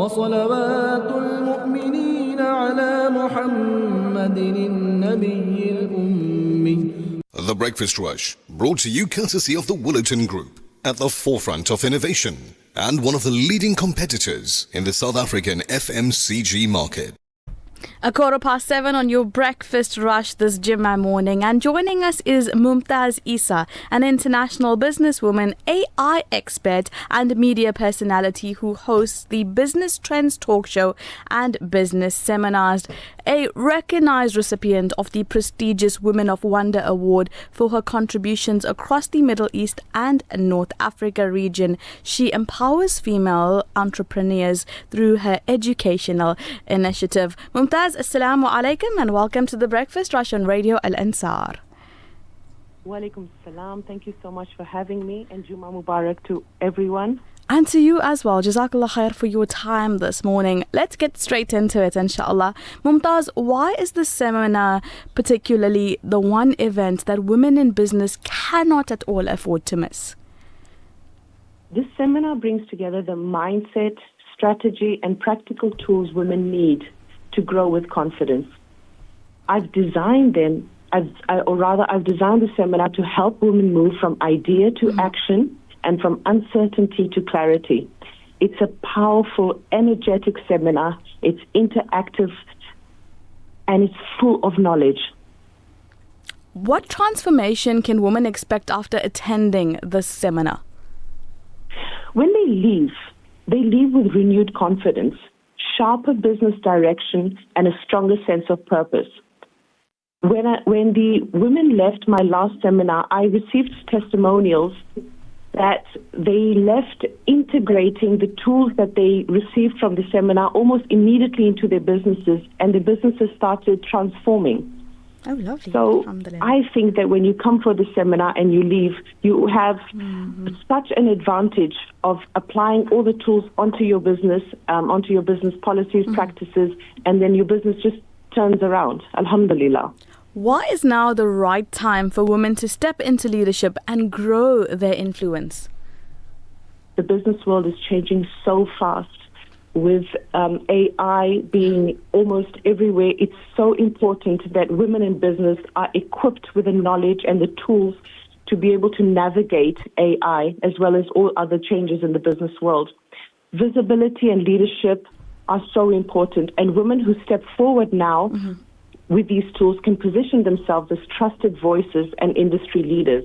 وصلوات المؤمنين على محمد النبي الأمي. The Breakfast Rush, brought to you courtesy of the Willerton Group, at the forefront of innovation and one of the leading competitors in the South African FMCG market. 7:15 on your breakfast rush this Jummah morning, and joining us is Mumtaz Issa, an international businesswoman, AI expert and media personality who hosts the Business Trends talk show and business seminars. a recognized recipient of the prestigious Women of Wonder Award for her contributions across the Middle East and North Africa region. She empowers female entrepreneurs through her educational initiative. Mumtaz, Assalamu alaikum and welcome to the Breakfast Rush on Radio Al Ansar. Walaikum salam. Thank you so much for having me, and Juma Mubarak to everyone. And to you as well. Jazakallah khair for your time this morning. Let's get straight into it, inshallah. Mumtaz, why is this seminar particularly the one event that women in business cannot at all afford to miss? This seminar brings together the mindset, strategy, and practical tools women need to grow with confidence. I've designed the seminar to help women move from idea to action and from uncertainty to clarity. It's a powerful, energetic seminar. It's interactive and it's full of knowledge. What transformation can women expect after attending this seminar? When they leave with renewed confidence, sharper business direction, and a stronger sense of purpose. When the women left my last seminar, I received testimonials that they left integrating the tools that they received from the seminar almost immediately into their businesses, and the businesses started transforming. Oh, lovely. So I think that when you come for the seminar and you leave, you have such an advantage of applying all the tools onto your business policies, practices, and then your business just turns around. Alhamdulillah. Why is now the right time for women to step into leadership and grow their influence? The business world is changing so fast. With AI being almost everywhere, it's so important that women in business are equipped with the knowledge and the tools to be able to navigate AI as well as all other changes in the business world. Visibility and leadership are so important, and women who step forward now with these tools can position themselves as trusted voices and industry leaders.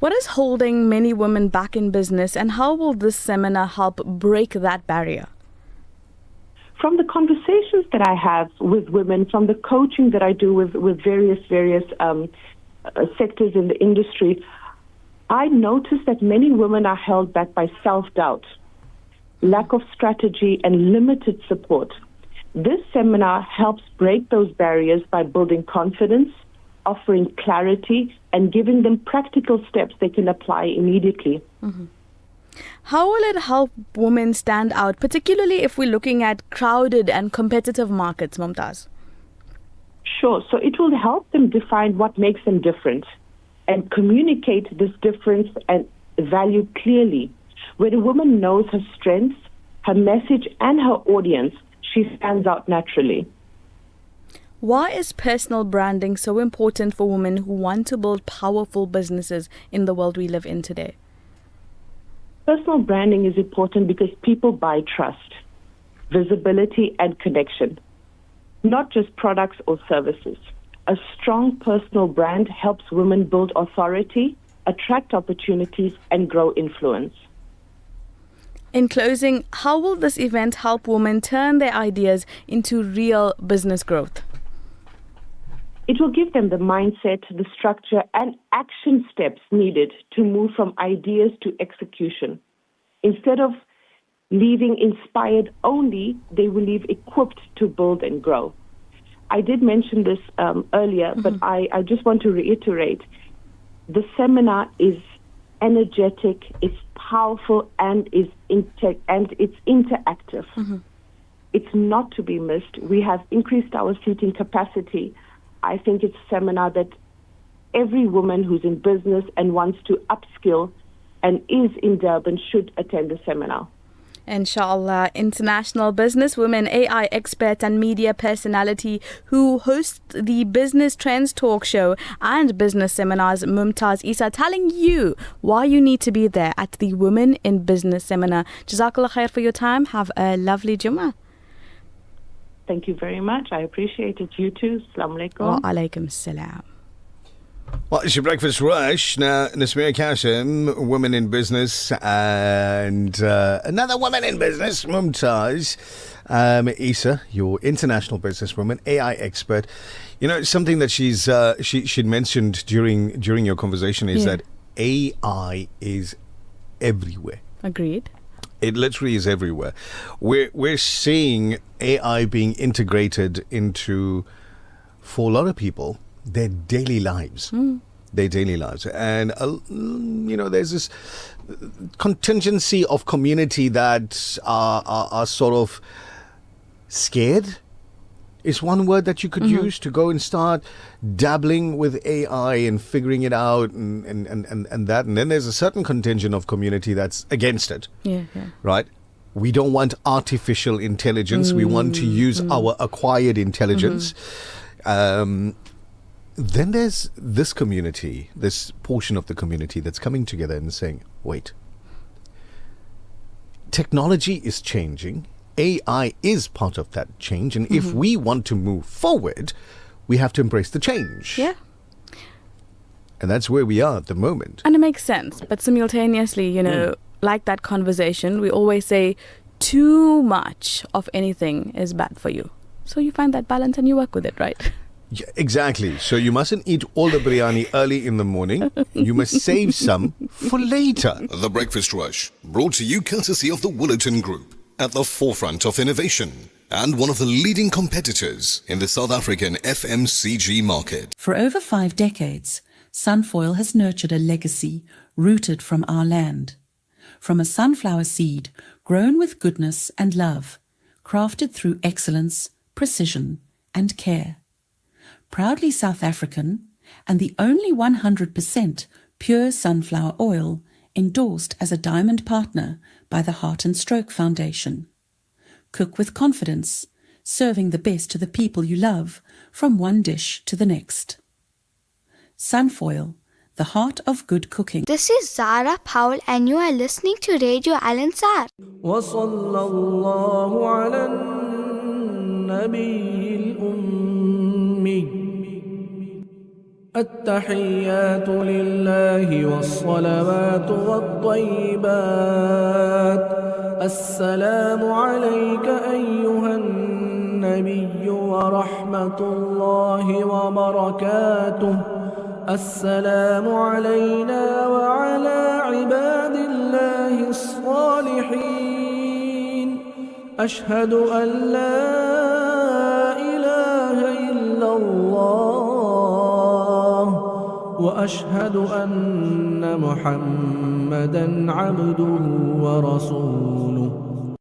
What is holding many women back in business, and how will this seminar help break that barrier? From the conversations that I have with women, from the coaching that I do with various sectors in the industry, I notice that many women are held back by self-doubt, lack of strategy, and limited support. This seminar helps break those barriers by building confidence, offering clarity, and giving them practical steps they can apply immediately. How will it help women stand out, particularly if we're looking at crowded and competitive markets, Mumtaz? Sure. So it will help them define what makes them different and communicate this difference and value clearly. When a woman knows her strengths, her message, and her audience, she stands out naturally. Why is personal branding so important for women who want to build powerful businesses in the world we live in today? Personal branding is important because people buy trust, visibility, and connection, not just products or services. A strong personal brand helps women build authority, attract opportunities, and grow influence. In closing, how will this event help women turn their ideas into real business growth? It will give them the mindset, the structure, and action steps needed to move from ideas to execution. Instead of leaving inspired only, they will leave equipped to build and grow. I did mention this earlier, but I just want to reiterate. The seminar is energetic, it's powerful, and it's interactive. It's not to be missed. We have increased our seating capacity. I think it's a seminar that every woman who's in business and wants to upskill and is in Durban should attend the seminar. Inshallah. International businesswoman, AI expert and media personality who hosts the Business Trends talk show and business seminars, Mumtaz Isa, telling you why you need to be there at the Women in Business seminar. Jazakallah khair for your time. Have a lovely Jummah. Thank you very much. I appreciate it. You too. Assalamu alaikum. Wa alaikum salam. Well, it's your breakfast rush. Now, Nazmeera Cassim, women in business, and another woman in business, Mumtaz Isa, your international businesswoman, AI expert. You know, something that she'd mentioned during your conversation is that AI is everywhere. Agreed. It literally is everywhere. We're seeing AI being integrated into, for a lot of people, their daily lives. Their daily lives. And, there's this contingency of community that are sort of scared, is one word that you could use, to go and start dabbling with AI and figuring it out and that. And then there's a certain contingent of community that's against it. Yeah. Right? We don't want artificial intelligence. We want to use our acquired intelligence. Then there's this community, this portion of the community that's coming together and saying, wait, technology is changing. AI is part of that change. And if we want to move forward, we have to embrace the change. Yeah. And that's where we are at the moment. And it makes sense. But simultaneously, like that conversation, we always say too much of anything is bad for you. So you find that balance and you work with it, right? Yeah, exactly. So you mustn't eat all the biryani early in the morning. You must save some for later. The Breakfast Rush, brought to you courtesy of the Woolerton Group, at the forefront of innovation and one of the leading competitors in the South African FMCG market. For over 5 decades, Sunfoil has nurtured a legacy rooted from our land. From a sunflower seed grown with goodness and love, crafted through excellence, precision, and care. Proudly South African, and the only 100% pure sunflower oil endorsed as a diamond partner by the Heart and Stroke Foundation. Cook with confidence, serving the best to the people you love, from one dish to the next. Sunfoil, the heart of good cooking. This is Zara Powell and you are listening to Radio Al-Ansar. وصلى الله على النبي الأمي التحيات لله والصلوات والطيبات السلام عليك أيها النبي ورحمة الله وبركاته السلام علينا وعلى عباد الله الصالحين أشهد أن لا إله إلا الله وأشهد أن محمدًا عبده ورسوله.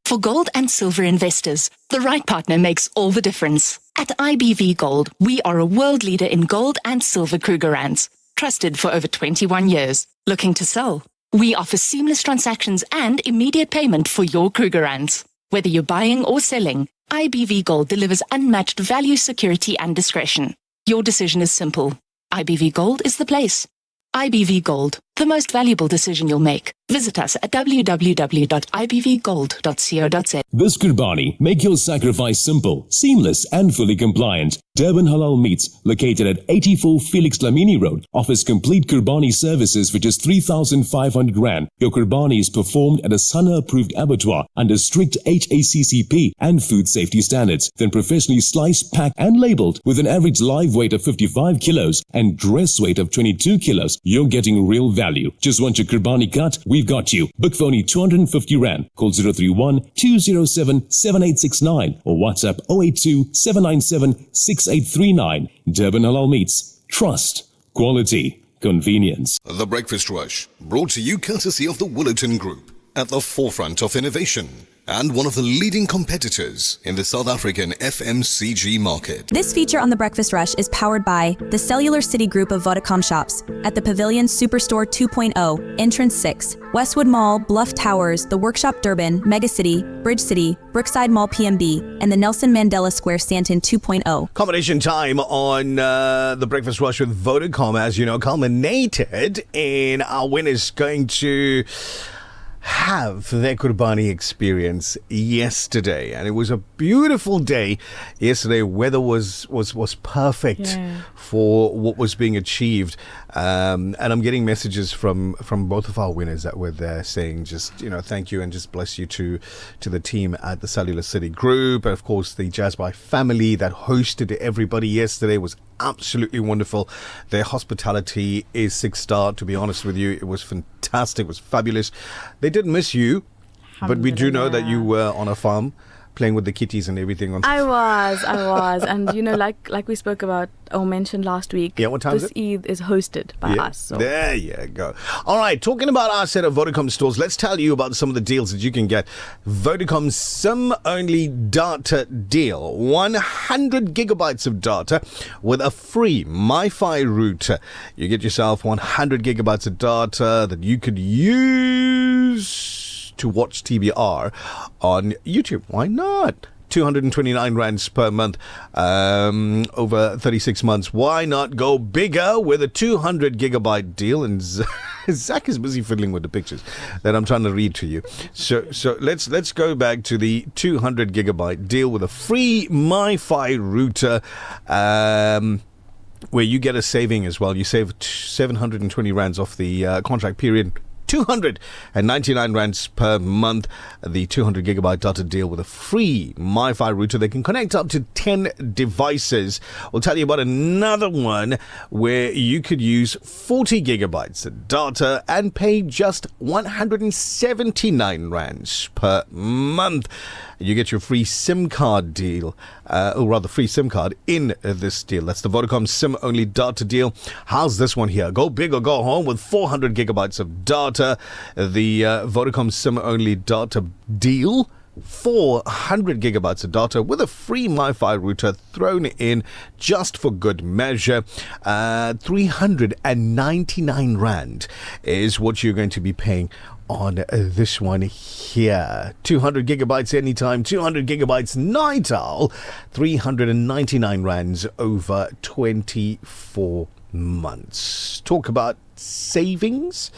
For gold and silver investors, the right partner makes all the difference. At IBV Gold, we are a world leader in gold and silver Krugerrands, trusted for over 21 years. Looking to sell? We offer seamless transactions and immediate payment for your Krugerrands. Whether you're buying or selling, IBV Gold delivers unmatched value, security, and discretion. Your decision is simple. IBV Gold is the place. IBV Gold, the most valuable decision you'll make. Visit us at www.ibvgold.co.za. This Qurbani, make your sacrifice simple, seamless and fully compliant. Durban Halal Meats, located at 84 Felix Lamini Road, offers complete Qurbani services for just 3,500 Rand. Your Qurbani is performed at a SANA-approved abattoir under strict HACCP and food safety standards, then professionally sliced, packed and labeled with an average live weight of 55 kilos and dress weight of 22 kilos. You're getting real value. Just want your Qurbani cut? We've got you. Book for only 250 Rand. Call 031-207-7869 or WhatsApp 082-797-6839. Durban Halal Meats. Trust. Quality. Convenience. The Breakfast Rush, brought to you courtesy of the Woolerton Group, at the forefront of innovation and one of the leading competitors in the South African FMCG market. This feature on The Breakfast Rush is powered by the Cellular City Group of Vodacom shops at the Pavilion Superstore 2.0, Entrance 6, Westwood Mall, Bluff Towers, The Workshop Durban, Megacity, Bridge City, Brookside Mall PMB, and the Nelson Mandela Square Stanton 2.0. Combination time on The Breakfast Rush with Vodacom, as you know, culminated in our winners going to have their Qurbani experience yesterday, and it was a beautiful day yesterday. Weather was perfect for what was being achieved, and I'm getting messages from both of our winners that were there saying just thank you and just bless you to the team at the Cellular City Group, and of course the Jazzby family that hosted everybody yesterday was absolutely wonderful. Their hospitality is 6-star, to be honest with you. It was fantastic. It was fabulous. They did miss you, but we do know that you were on a farm playing with the kitties and everything. I was. And like we spoke about or mentioned last week, what time this Eid is hosted by us. So. There you go. All right, talking about our set of Vodacom stores, let's tell you about some of the deals that you can get. Vodacom SIM-only data deal. 100 gigabytes of data with a free MiFi router. You get yourself 100 gigabytes of data that you could use to watch TBR on YouTube. Why not? 229 rands per month over 36 months. Why not go bigger with a 200 gigabyte deal? And Zach is busy fiddling with the pictures that I'm trying to read to you. So let's go back to the 200 gigabyte deal with a free MiFi router. Where you get a saving as well. You save 720 rands off the contract period. 299 rands per month. The 200 gigabyte data deal with a free MiFi router. They can connect up to 10 devices. We'll tell you about another one where you could use 40 gigabytes of data and pay just 179 rands per month. You get your free SIM card deal, or rather free SIM card in this deal. That's the Vodacom SIM-only data deal. How's this one here? Go big or go home with 400 gigabytes of data. The Vodacom SIM-only data deal. 400 gigabytes of data with a free MiFi router thrown in just for good measure. 399 rand is what you're going to be paying on this one here. 200 gigabytes anytime, 200 gigabytes night owl, 399 rands over 24 months. Talk about savings,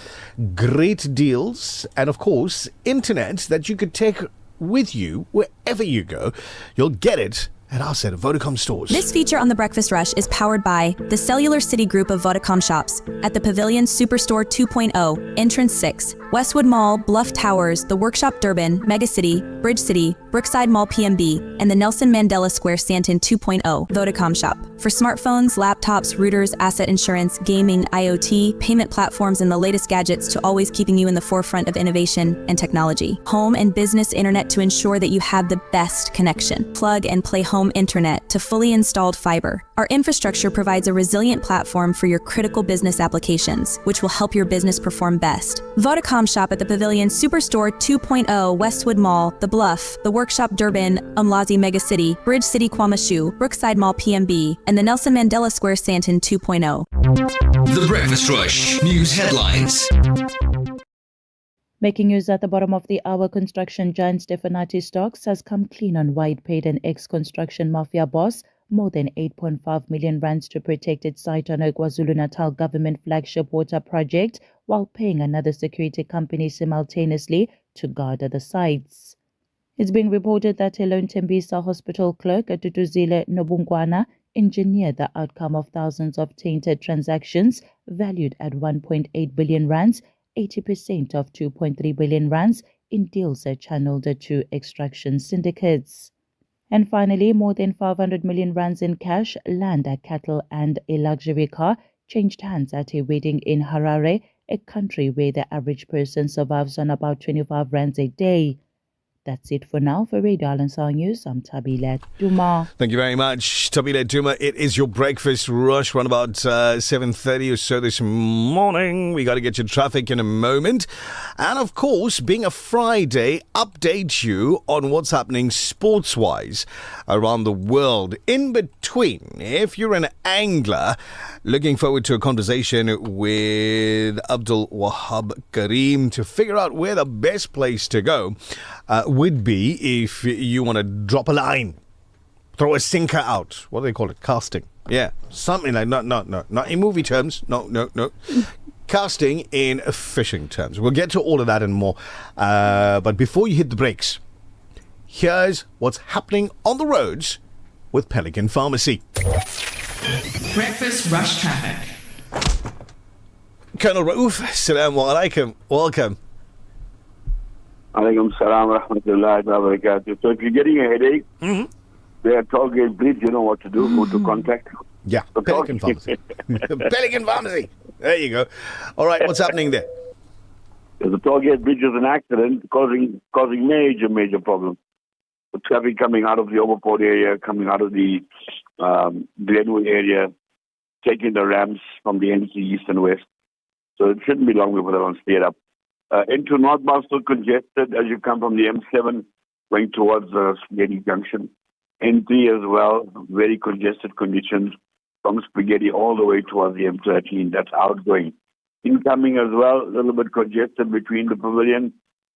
great deals, and of course internet that you could take with you wherever you go. You'll get it at our set of Vodacom stores. This feature on The Breakfast Rush is powered by the Cellular City Group of Vodacom shops at the Pavilion Superstore 2.0, Entrance 6, Westwood Mall, Bluff Towers, The Workshop Durban, Megacity, Bridge City, Brookside Mall PMB, and the Nelson Mandela Square Stanton 2.0 Vodacom shop. For smartphones, laptops, routers, asset insurance, gaming, IoT, payment platforms, and the latest gadgets to always keeping you in the forefront of innovation and technology. Home and business internet to ensure that you have the best connection. Plug and play home internet to fully installed fiber. Our infrastructure provides a resilient platform for your critical business applications, which will help your business perform best. Vodacom shop at the Pavilion Superstore 2.0 Westwood Mall, The Bluff, The Workshop Durban, Umlazi Megacity, Bridge City Kwamashu, Brookside Mall PMB, and the Nelson Mandela Square Stanton 2.0. The Breakfast Rush News Headlines. Making news at the bottom of the hour, construction giant Stefanati Stocks has come clean on why it paid an ex-construction mafia boss more than 8.5 million rands to protect its site on a KwaZulu-Natal government flagship water project, while paying another security company simultaneously to guard the sites. It's been reported that a lone Tembisa hospital clerk, Tutuzile Nobungwana, engineered the outcome of thousands of tainted transactions valued at 1.8 billion rands, 80% of 2.3 billion rands in deals channeled to extraction syndicates. And finally, more than 500 million rands in cash, land, cattle and a luxury car changed hands at a wedding in Harare, a country where the average person survives on about 25 rands a day. That's it for now. For Radio Alansar News, I'm Thabile Duma. Thank you very much, Thabile Duma. It is your breakfast rush, around about 7:30 or so this morning. We got to get your traffic in a moment. And of course, being a Friday, update you on what's happening sports-wise around the world. In between, if you're an angler, looking forward to a conversation with Abdul Wahab Karim to figure out where the best place to go would be if you want to drop a line, throw a sinker out. What do they call it? Casting. Yeah, something like not in movie terms. No. forecasting in fishing terms. We'll get to all of that and more. But before you hit the brakes, here's what's happening on the roads with Pelican Pharmacy. Breakfast rush traffic. Colonel Raouf, Assalamu alaikum. Welcome. Alaikum salam wa rahmatullahi wa barakatuh. So if you're getting a headache, there at toll gate bridge, you know what to do. Go to contact. Yeah, Pelican Pharmacy. Pelican Pharmacy. There you go. All right, what's happening there? The toll gate bridge is an accident causing major problems. The traffic coming out of the Overport area, coming out of the Glenwood area, taking the ramps from the NC East and West. So it shouldn't be long before that one's cleared up. Into northbound, still congested as you come from the M7 going towards Spaghetti Junction. N3 as well, very congested conditions from Spaghetti all the way towards the M13. That's outgoing. Incoming as well, a little bit congested between the Pavilion,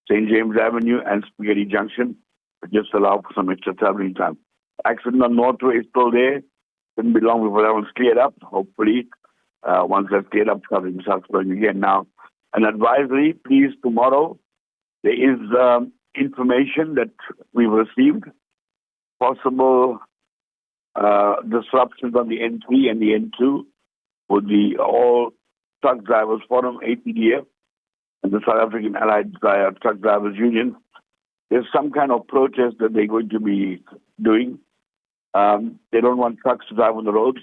St. James Avenue and Spaghetti Junction. But just allow for some extra traveling time. Accident on Northway is still there. Shouldn't be long before that one's cleared up, hopefully. Once that's cleared up, traveling starts going again. Now, an advisory, please, tomorrow, there is information that we've received. Possible disruptions on the N3 and the N2 with the All Truck Drivers Forum, APDF, and the South African Allied Truck Drivers Union. There's some kind of protest that they're going to be doing. They don't want trucks to drive on the roads.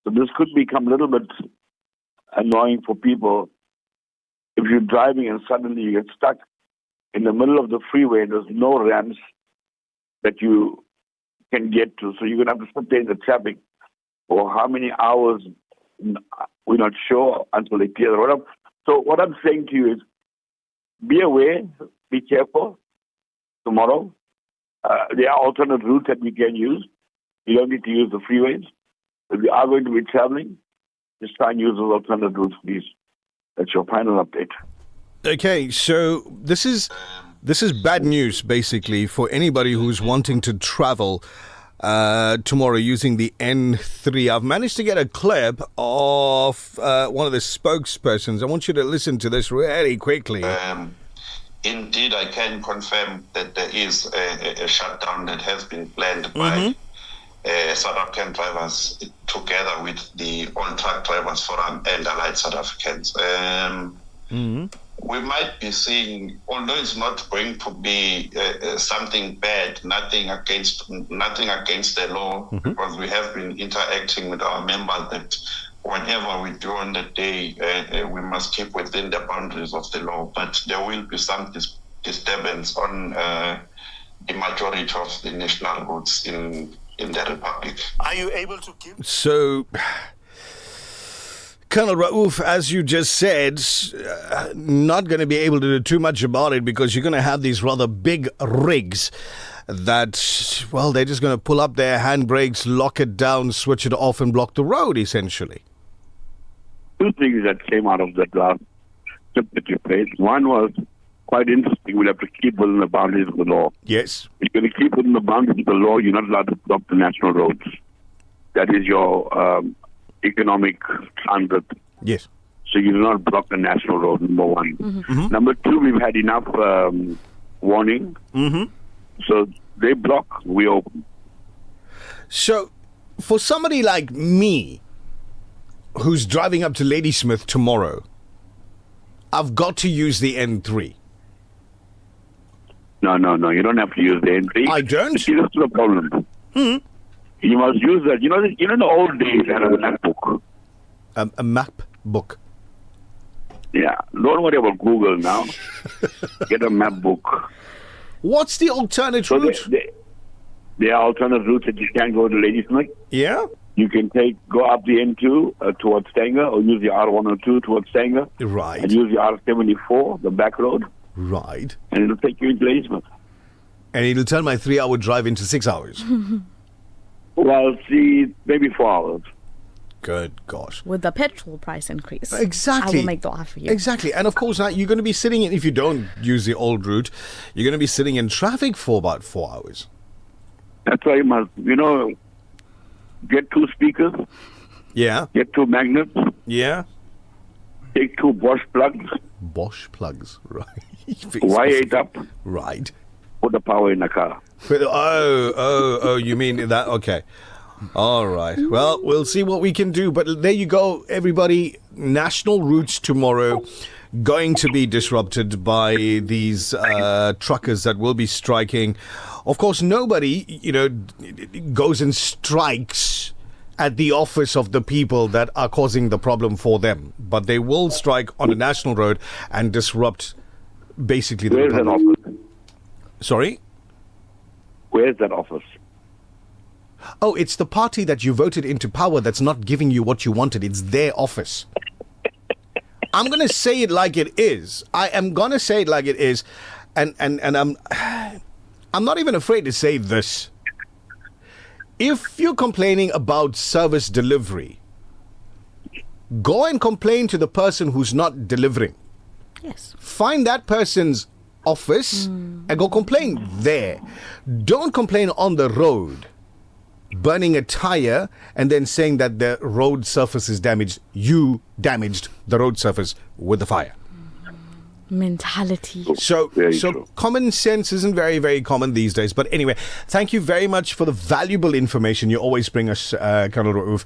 So this could become a little bit annoying for people. If you're driving and suddenly you get stuck in the middle of the freeway, there's no ramps that you can get to. So you're going to have to sit there in the traffic for how many hours, we're not sure, until they clear the road up. So what I'm saying to you is, be aware, be careful tomorrow. There are alternate routes that we can use. You don't need to use the freeways. If you are going to be traveling, just try and use those alternate routes, please. That's your final update. Okay, so this is bad news, basically, for anybody who's wanting to travel tomorrow using the N3. I've managed to get a clip of one of the spokespersons. I want you to listen to this really quickly. Indeed, I can confirm that there is a shutdown that has been planned by South African drivers together with the All Truck Drivers Forum and Allied South Africans. We might be seeing, although it's not going to be something bad, nothing against the law, because we have been interacting with our members that whatever we do on the day, we must keep within the boundaries of the law. But there will be some disturbance on the majority of the national roads in the Republic. Are you able to give? So, Colonel Raouf, as you just said, not going to be able to do too much about it because you're going to have these rather big rigs that, well, they're just going to pull up their handbrakes, lock it down, switch it off and block the road, essentially. Two things that came out of that last tip that you played. One was quite interesting. We'll have to keep within the boundaries of the law. Yes. If you're going to keep within the boundaries of the law, you're not allowed to block the national roads. That is your economic transit. Yes. So you do not block the national road, number one. Number two, we've had enough warning. So they block, we open. So for somebody like me, who's driving up to Ladysmith tomorrow, I've got to use the N3. No, you don't have to use the N3. I don't? See, that's the problem. You must use that. You know, in the old days, they had a map book. A map book? Yeah. Don't worry about Google now. Get a map book. What's the alternate route? There are alternate routes that you can go to Ladysmith. Yeah? You can go up the N2 towards Stanger, or use the R102 towards Stanger. Right. And use the R74, the back road. Right. And it'll take you into Ladysmith. And it'll turn my 3-hour drive into 6 hours. Well, see, maybe 4 hours. Good gosh. With the petrol price increase. Exactly. I will make dua for you. Exactly. And of course, now you're going to be sitting in, if you don't use the old route, you're going to be sitting in traffic for about 4 hours. That's why you must, get 2 speakers. Yeah. Get 2 magnets. Yeah. Take 2 Bosch plugs. Bosch plugs, right. Wire it up. Right. Put the power in the car. Oh, you mean that? Okay. All right. Well, we'll see what we can do. But there you go, everybody. National routes tomorrow going to be disrupted by these truckers that will be striking. Of course, nobody, goes and strikes at the office of the people that are causing the problem for them. But they will strike on a national road and disrupt basically the Where's that Republic. office? Sorry? Where's that office? Oh, it's the party that you voted into power that's not giving you what you wanted. It's their office. I'm going to say it like it is. I am going to say it like it is. And I'm not even afraid to say this. If you're complaining about service delivery, go and complain to the person who's not delivering. Yes. Find that person's office and go complain there. Don't complain on the road, burning a tire and then saying that the road surface is damaged. You damaged the road surface with the fire. Mentality. So common sense isn't very, very common these days. But anyway, thank you very much for the valuable information you always bring us, Colonel Raouf.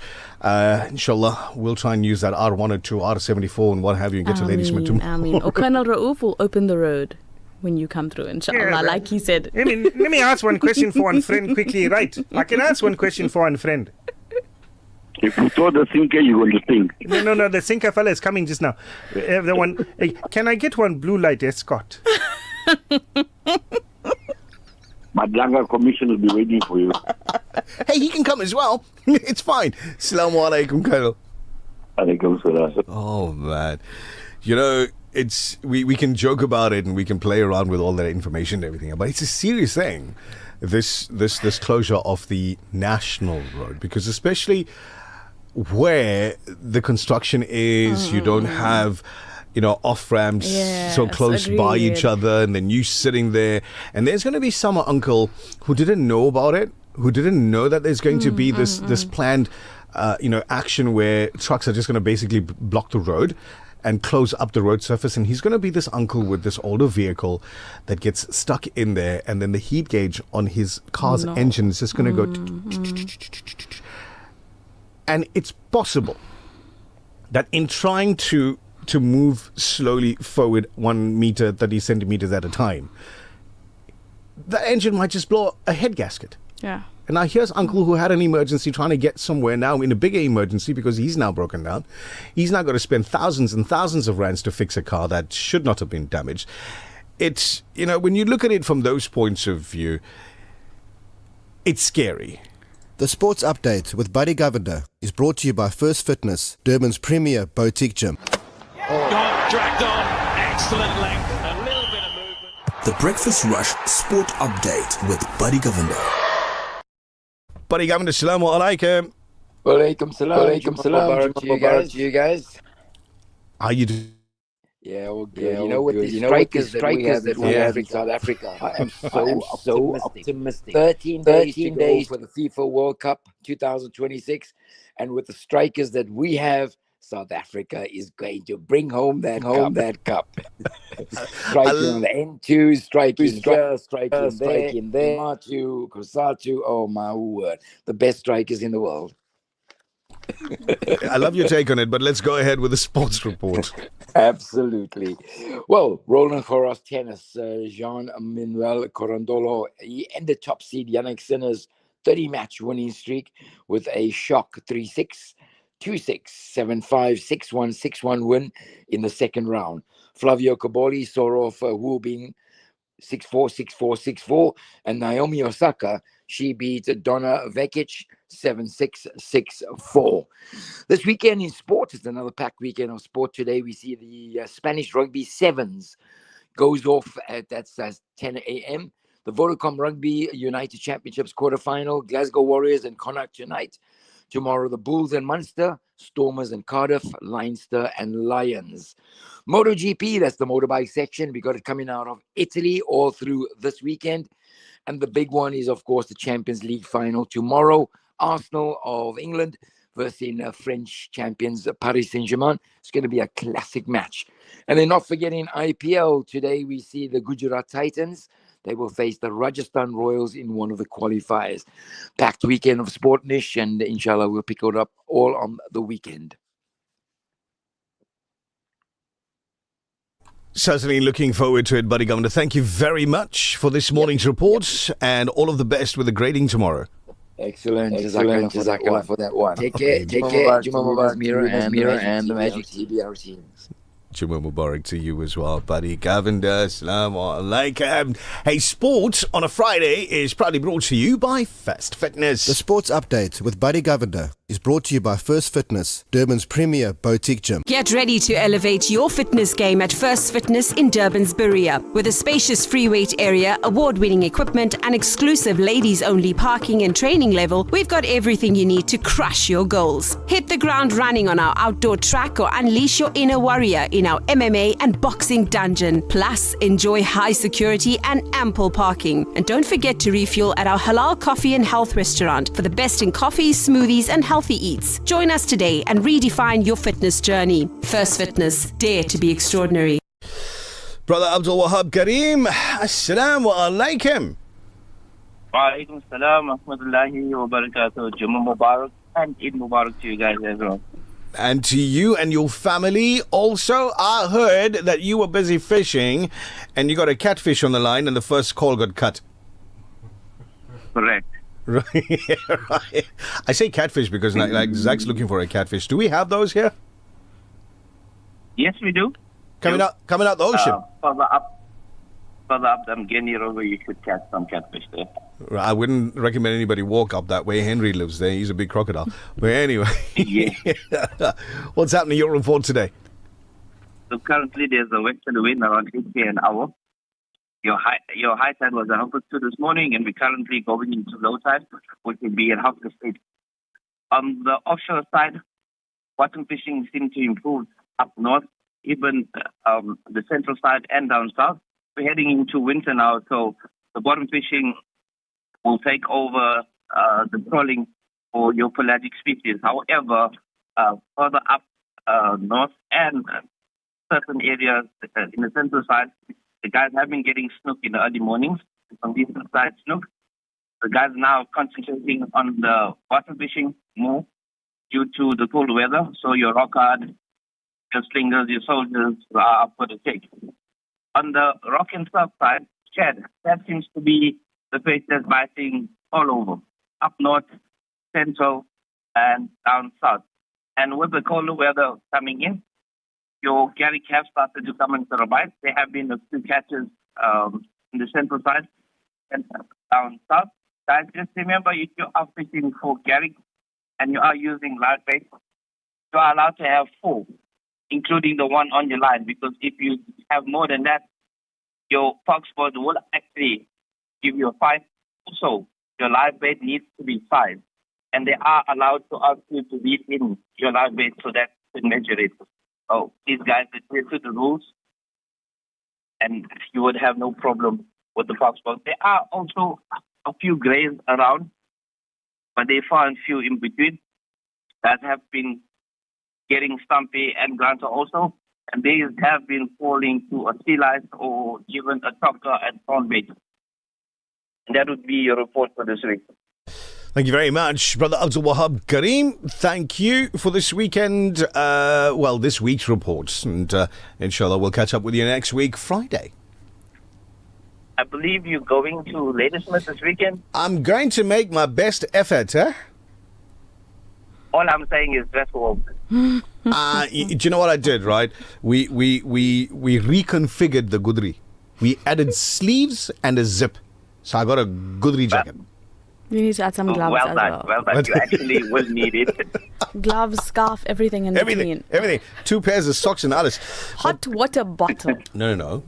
Inshallah, we'll try and use that R102, R74 and what have you and get to Ladysmith tomorrow. Or Colonel Raouf will open the road when you come through, inshallah, like he said. Let me ask one question for one friend quickly, right? I can ask one question for one friend. If you throw the sinker, you're going to sink. No, the sinker fella is coming just now. The one. Hey, can I get one blue light escort? Madlanga Commission will be waiting for you. Hey, he can come as well. It's fine. Assalamu alaikum, Colonel. Alaikum salam. Oh, man. It's we can joke about it and we can play around with all that information and everything, but it's a serious thing. This closure of the national road, because especially where the construction is, you don't have off ramps so close by each other, and then you sitting there, and there's going to be some uncle who didn't know about it, who didn't know that there's going to be this planned action where trucks are just going to basically block the road and close up the road surface, and he's going to be this uncle with this older vehicle that gets stuck in there, and then the heat gauge on his car's engine is just going to go and it's possible that in trying to move slowly forward 1 meter 30 centimeters at a time, the engine might just blow a head gasket. Yeah. And now here's uncle who had an emergency trying to get somewhere now in a bigger emergency because he's now broken down. He's now got to spend thousands and thousands of rands to fix a car that should not have been damaged. It's, when you look at it from those points of view, it's scary. The Sports Update with Buddy Governor is brought to you by First Fitness, Durban's premier boutique gym. Got dragged on. Excellent length. A little bit of movement. The Breakfast Rush Sport Update with Buddy Governor. Buddy Governor, Assalamu alaikum. Walaikum salam. Walaikum salam. To you guys. How you doing? Yeah, well, good. With the strikers that we have in South Africa, I am so optimistic. 13 days for the FIFA World Cup 2026, and with the strikers that we have, South Africa is going to bring home that cup. Striking on the N2, striking here, striking there, Matu, Kosatu. Oh my word, the best strikers in the world. I love your take on it, but let's go ahead with the sports report. Absolutely. Well, Roland Garros tennis, Jean-Manuel Corondolo, he ended top seed Yannick Sinner's 30-match winning streak with a shock 3-6, 2-6, 7-5, 6-1, 6-1 win in the second round. Flavio Cobolli saw off Wu Bing 6-4, 6-4, 6-4, and Naomi Osaka, she beat Donna Vekic 7-6, 6-4. This weekend in sport is another packed weekend of sport. Today we see the Spanish Rugby Sevens goes off at 10 a.m. The Vodacom Rugby United Championships quarterfinal, Glasgow Warriors and Connacht tonight. Tomorrow the Bulls and Munster, Stormers and Cardiff, Leinster and Lions. MotoGP, that's the motorbike section. We got it coming out of Italy all through this weekend. And the big one is, of course, the Champions League final tomorrow. Arsenal of England versus French champions Paris Saint-Germain. It's going to be a classic match. And then not forgetting IPL, today we see the Gujarat Titans. They will face the Rajasthan Royals in one of the qualifiers. Packed weekend of sport, Nish, and inshallah we'll pick it up all on the weekend. Certainly looking forward to it, Buddy Governor. Thank you very much for this morning's report and all of the best with the grading tomorrow. Excellent. Jazakallah for that one. Take care. Jumma Mubarak, Nazmeera and the Magic TBR teams. Jumma Mubarak to you as well, Buddy Governor. Assalamu alaikum. Hey, sports on a Friday is proudly brought to you by First Fitness. The Sports Update with Buddy Governor is brought to you by First Fitness, Durban's premier boutique gym. Get ready to elevate your fitness game at First Fitness in Durban's Berea. With a spacious free weight area, award-winning equipment and exclusive ladies-only parking and training level, we've got everything you need to crush your goals. Hit the ground running on our outdoor track or unleash your inner warrior in our MMA and boxing dungeon. Plus, enjoy high security and ample parking. And don't forget to refuel at our halal coffee and health restaurant for the best in coffees, smoothies and healthy eats. Join us today and redefine your fitness journey. First Fitness, dare to be extraordinary. Brother Abdul Wahab Kareem, Assalamu alaikum. Wa alaikum assalam wa rahmatullahi wa barakatuh. Jumma Mubarak and Eid Mubarak to you guys as well. And to you and your family also. I heard that you were busy fishing and you got a catfish on the line and the first call got cut. Correct. Right. I say catfish because like Zach's looking for a catfish. Do we have those here? Yes, we do. Coming out the ocean. Further up the Mgeni River, you should catch some catfish there. I wouldn't recommend anybody walk up that way. Henry lives there. He's a big crocodile. But anyway, what's happening? Your report today? So currently there's a westerly wind around 80 an hour. Your high tide was at 2 this morning, and we're currently going into low tide, which will be at 8:30. On the offshore side, bottom fishing seems to improve up north, even the central side and down south. We're heading into winter now, so the bottom fishing will take over the trawling for your pelagic species. However, further up north and certain areas in the central side, the guys have been getting snook in the early mornings, some decent sized snook. The guys are now concentrating on the bottom fishing more due to the cold weather. So your rock hard, your slingers, your soldiers are up for the take. On the rock and surf side, shad seems to be the fish that's biting all over, up north, central, and down south. And with the colder weather coming in, your garrick have started to come into the bite. There have been a few catches in the central side and down south. Guys, just remember, if you are fishing for garrick and you are using live bait, you are allowed to have 4, including the one on your line, because if you have more than that, your fox board will actually give you a 5. Also, your live bait needs to be 5. And they are allowed to ask you to beat in your live bait so that you can measure it. Oh, these guys adhere to the rules, and you would have no problem with the fox box. There are also a few greys around, but they far and few in between that have been getting stumpy and grunter also, and these have been falling to a sea lice or even a tucker and prawn bait. And that would be your report for this week. Thank you very much, Brother Abdul Wahab Kareem. Thank you for this weekend, this week's reports. And inshallah, we'll catch up with you next week, Friday. I believe you're going to Ladysmith this weekend? I'm going to make my best effort, eh? All I'm saying is dress warm. Do you know what I did, right? We reconfigured the Gudri. We added sleeves and a zip. So I got a Gudri jacket. You need to add some gloves as well. Well done. You actually will need it. Gloves, scarf, everything in between. Everything. 2 pairs of socks and others. Hot water bottle. No.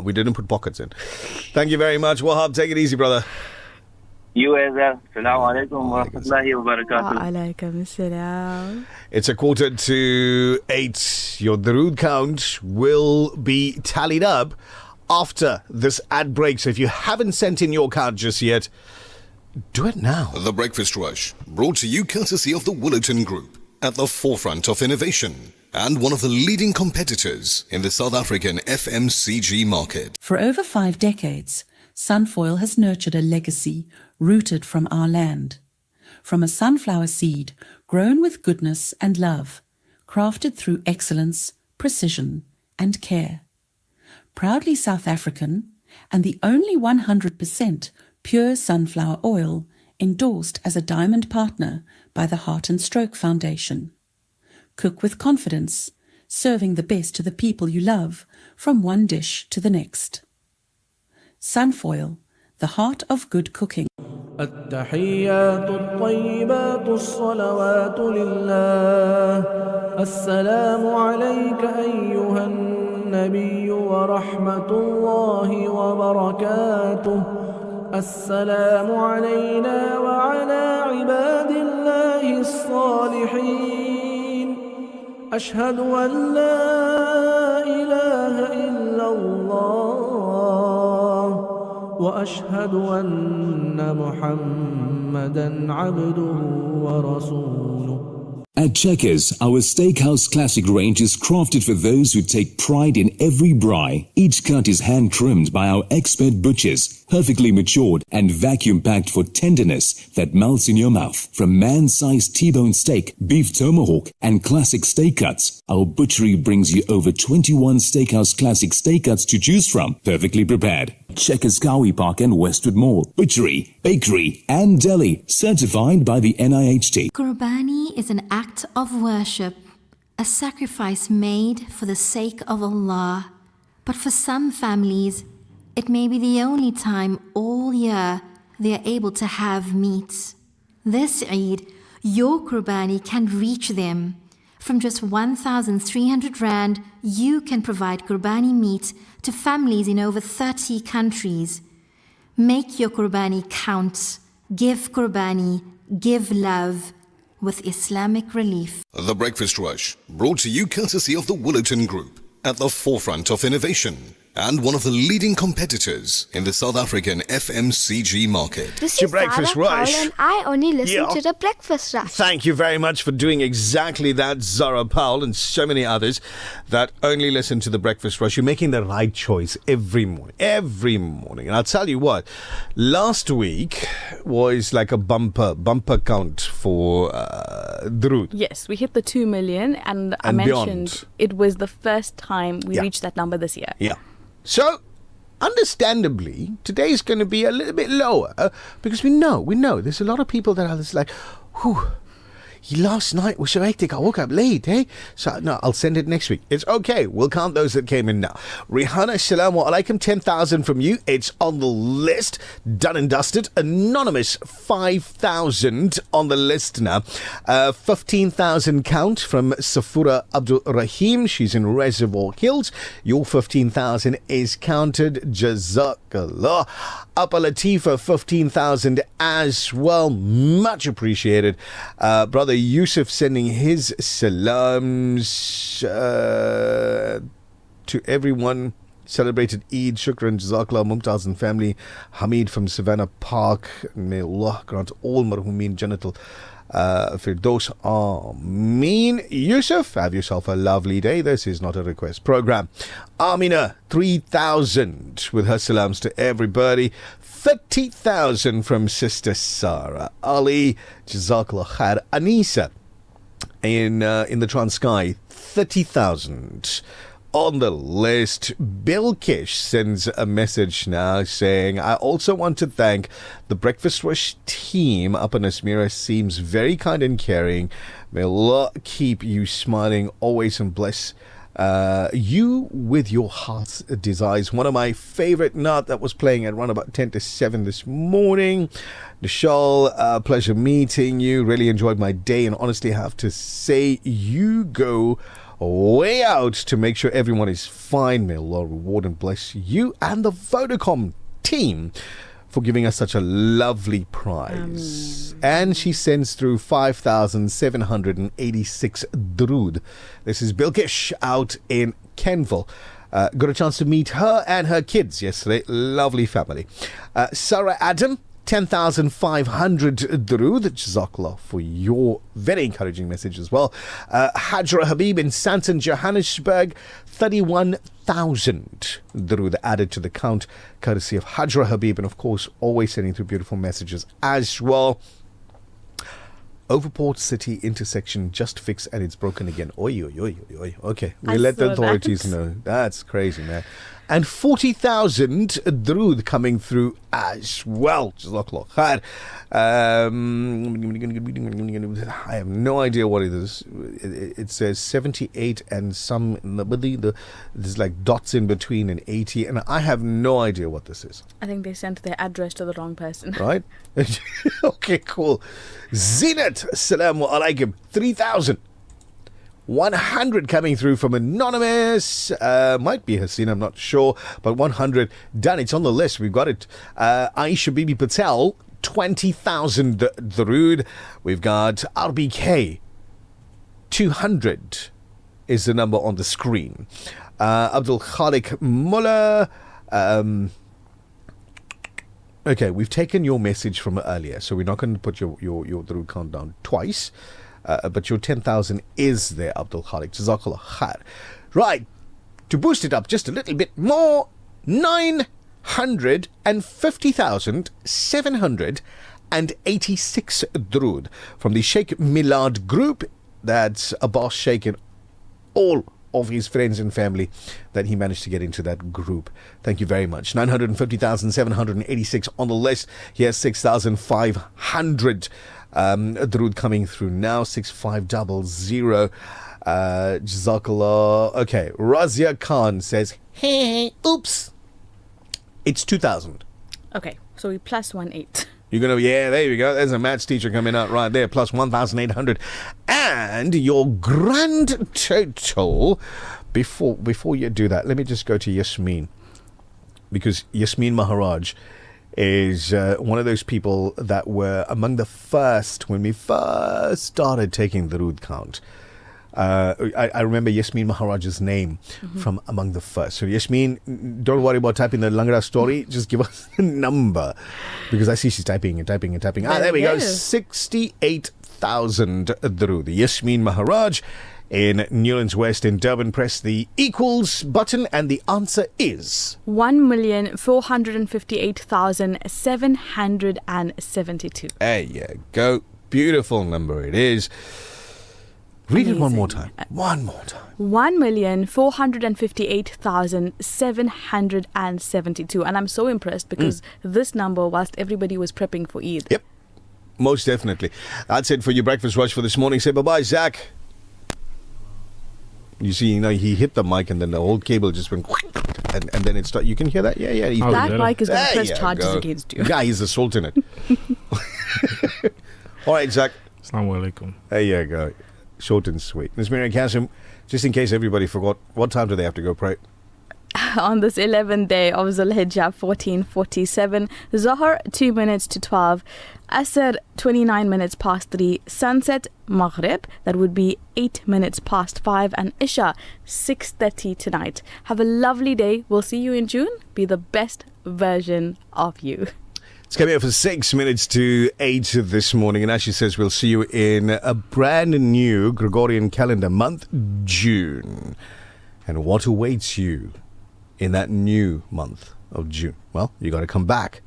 We didn't put pockets in. Thank you very much, Wahab. Take it easy, brother. You as well. Assalamu alaikum wa rahmatullahi wa barakatuh. Wa alaikum assalam. It's 7:45. Your Darood count will be tallied up after this ad break. So if you haven't sent in your count just yet, Do it now. The Breakfast Rush, brought to you courtesy of the Willerton Group, at the forefront of innovation and one of the leading competitors in the South African FMCG market. For over 5 decades, Sunfoil has nurtured a legacy rooted from our land. From a sunflower seed grown with goodness and love, crafted through excellence, precision, and care. Proudly South African, and the only 100% pure sunflower oil endorsed as a diamond partner by the Heart and Stroke Foundation. Cook with confidence, serving the best to the people you love from one dish to the next. Sunfoil, the heart of good cooking. التحيات الطيبات الصلوات لله السلام عليك أيها النبي ورحمة الله وبركاته السلام علينا وعلى عباد الله الصالحين أشهد أن لا إله إلا الله وأشهد أن محمدا عبده ورسوله. At Checkers, our Steakhouse Classic range is crafted for those who take pride in every braai. Each cut is hand-trimmed by our expert butchers, perfectly matured and vacuum-packed for tenderness that melts in your mouth. From man-sized T-bone steak, beef tomahawk, and classic steak cuts, our butchery brings you over 21 Steakhouse Classic steak cuts to choose from, perfectly prepared. Checkers Cowie Park and Westwood Mall. Butchery, bakery, and deli, certified by the NIHT. Qurbani is an act of worship, a sacrifice made for the sake of Allah. But for some families, it may be the only time all year they are able to have meat. This Eid, your Qurbani can reach them. From just 1,300 Rand, you can provide Qurbani meat to families in over 30 countries. Make your Qurbani count. Give Qurbani. Give love. With Islamic relief. The Breakfast Rush, brought to you courtesy of the Willerton Group, at the forefront of innovation and one of the leading competitors in the South African FMCG market. This Your is Breakfast Zara Rush. Powell and I only listen to the Breakfast Rush. Thank you very much for doing exactly that, Zara Powell, and so many others that only listen to the Breakfast Rush. You're making the right choice every morning. Every morning. And I'll tell you what, last week was like a bumper count for Drood. Yes, we hit the 2 million, and I mentioned beyond. it was the first time we Yeah. reached that number this year. Yeah. So, understandably, today's going to be a little bit lower because we know there's a lot of people that are just like, whew, last night was so hectic, I woke up late, eh? So, no, I'll send it next week. It's okay. We'll count those that came in now. Rihanna, Assalamu alaikum, 10,000 from you. It's on the list. Done and dusted. Anonymous, 5,000 on the list now. 15,000 count from Safura Abdul Rahim. She's in Reservoir Hills. Your 15,000 is counted. Jazakallah. Upper Latifa, 15,000 as well. Much appreciated. Brother Yusuf sending his salams to everyone. Celebrated Eid. Shukran, Jazakallah, Mumtaz and family. Hamid from Savannah Park. May Allah grant all marhumin Janatul Firdaus. Ameen. Yusuf, have yourself a lovely day. This is not a request program. Amina, 3,000 with her salams to everybody. 30,000 from Sister Sarah. Ali, Jazakallah Khair. Anisa in the Transkei, 30,000 on the list. Bilkish sends a message now saying, I also want to thank the Breakfast Rush team up in Nazmeera. Seems very kind and caring. May Allah keep you smiling always and bless you with your heart's desires. One of my favorite nut that was playing at around about 10 to 7 this morning. Nichal, pleasure meeting you. Really enjoyed my day, and honestly have to say you go way out to make sure everyone is fine. May Allah reward and bless you and the Vodacom team for giving us such a lovely prize. And she sends through 5,786 Drood. This is Bilkish out in Kenville. Got a chance to meet her and her kids yesterday. Lovely family. Sarah Adam, 10,500 Durud. Jazakallah for your very encouraging message as well. Hajra Habib in Santon, Johannesburg, 31,000 Durud added to the count, courtesy of Hajra Habib, and of course, always sending through beautiful messages as well. Overport City intersection just fixed and it's broken again. Oi, oi, oi, oi, oi. Okay, we let the authorities know. That's crazy, man. And 40,000 Durud coming through as well. Jazakallah khair. I have no idea what it is. It says 78 and some, there's like dots in between and 80, and I have no idea what this is. I think they sent their address to the wrong person. Right? Okay, cool. Zinat, assalamu alaikum. 3,100 coming through from Anonymous. Might be Hasina, I'm not sure. But 100 done. It's on the list. We've got it. Aisha Bibi Patel, 20,000 Durud. We've got RBK, 200 is the number on the screen. Abdul Khalik Mullah. Okay, we've taken your message from earlier, so we're not going to put your Durud count down twice. But your 10,000 is there, Abdul Khalik. Jazakallah khair. Right, to boost it up just a little bit more, 950,786 Durud from the Sheikh Milad group. That's Abbas Sheikh and all of his friends and family that he managed to get into that group. Thank you very much. 950,786 on the list. Here's 6,500 Durud coming through now. 6500. Jazakallah. Okay, Razia Khan says, hey, oops, it's 2,000. Okay, so we plus 18. You're going to, yeah, there you go. There's a maths teacher coming out right there, plus 1,800. And your grand total, before you do that, let me just go to Yasmin. Because Yasmin Maharaj is one of those people that were among the first, when we first started taking the Durud count. I remember Yasmin Maharaj's name from among the first. So Yasmin, don't worry about typing the Langra story. Just give us the number, because I see she's typing and typing and typing. There we go. 68,000 Durud. Yasmin Maharaj in Newlands West in Durban. Press the equals button and the answer is 1,458,772. There you go. Beautiful number it is. Read it one more time. One more time. 1,458,772. And I'm so impressed because this number, whilst everybody was prepping for Eid. Yep. Most definitely. That's it for your breakfast rush for this morning. Say bye-bye, Zach. You see, he hit the mic and then the whole cable just went and then it started. You can hear that? Yeah. That mic is going to press charges against you. Yeah, he's assaulting it. All right, Zach. Assalamu alaikum. There you go. Short and sweet. Nazmeera Cassim, just in case everybody forgot, what time do they have to go pray? On this 11th day of Zulhijjah 1447, Zohar 2 minutes to 12, Asr 29 minutes past 3, Sunset Maghrib, that would be 8 minutes past 5, and Isha 6:30 tonight. Have a lovely day. We'll see you in June. Be the best version of you. It's coming up for 6 minutes to 8 this morning, and as she says, we'll see you in a brand new Gregorian calendar month, June. And what awaits you in that new month of June? Well, you got to come back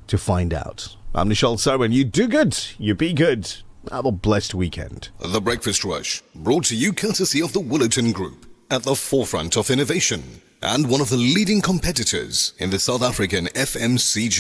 to find out. I'm Nichal Sarawan. You do good. You be good. Have a blessed weekend. The Breakfast Rush, brought to you courtesy of the Willerton Group, at the forefront of innovation and one of the leading competitors in the South African FMCG.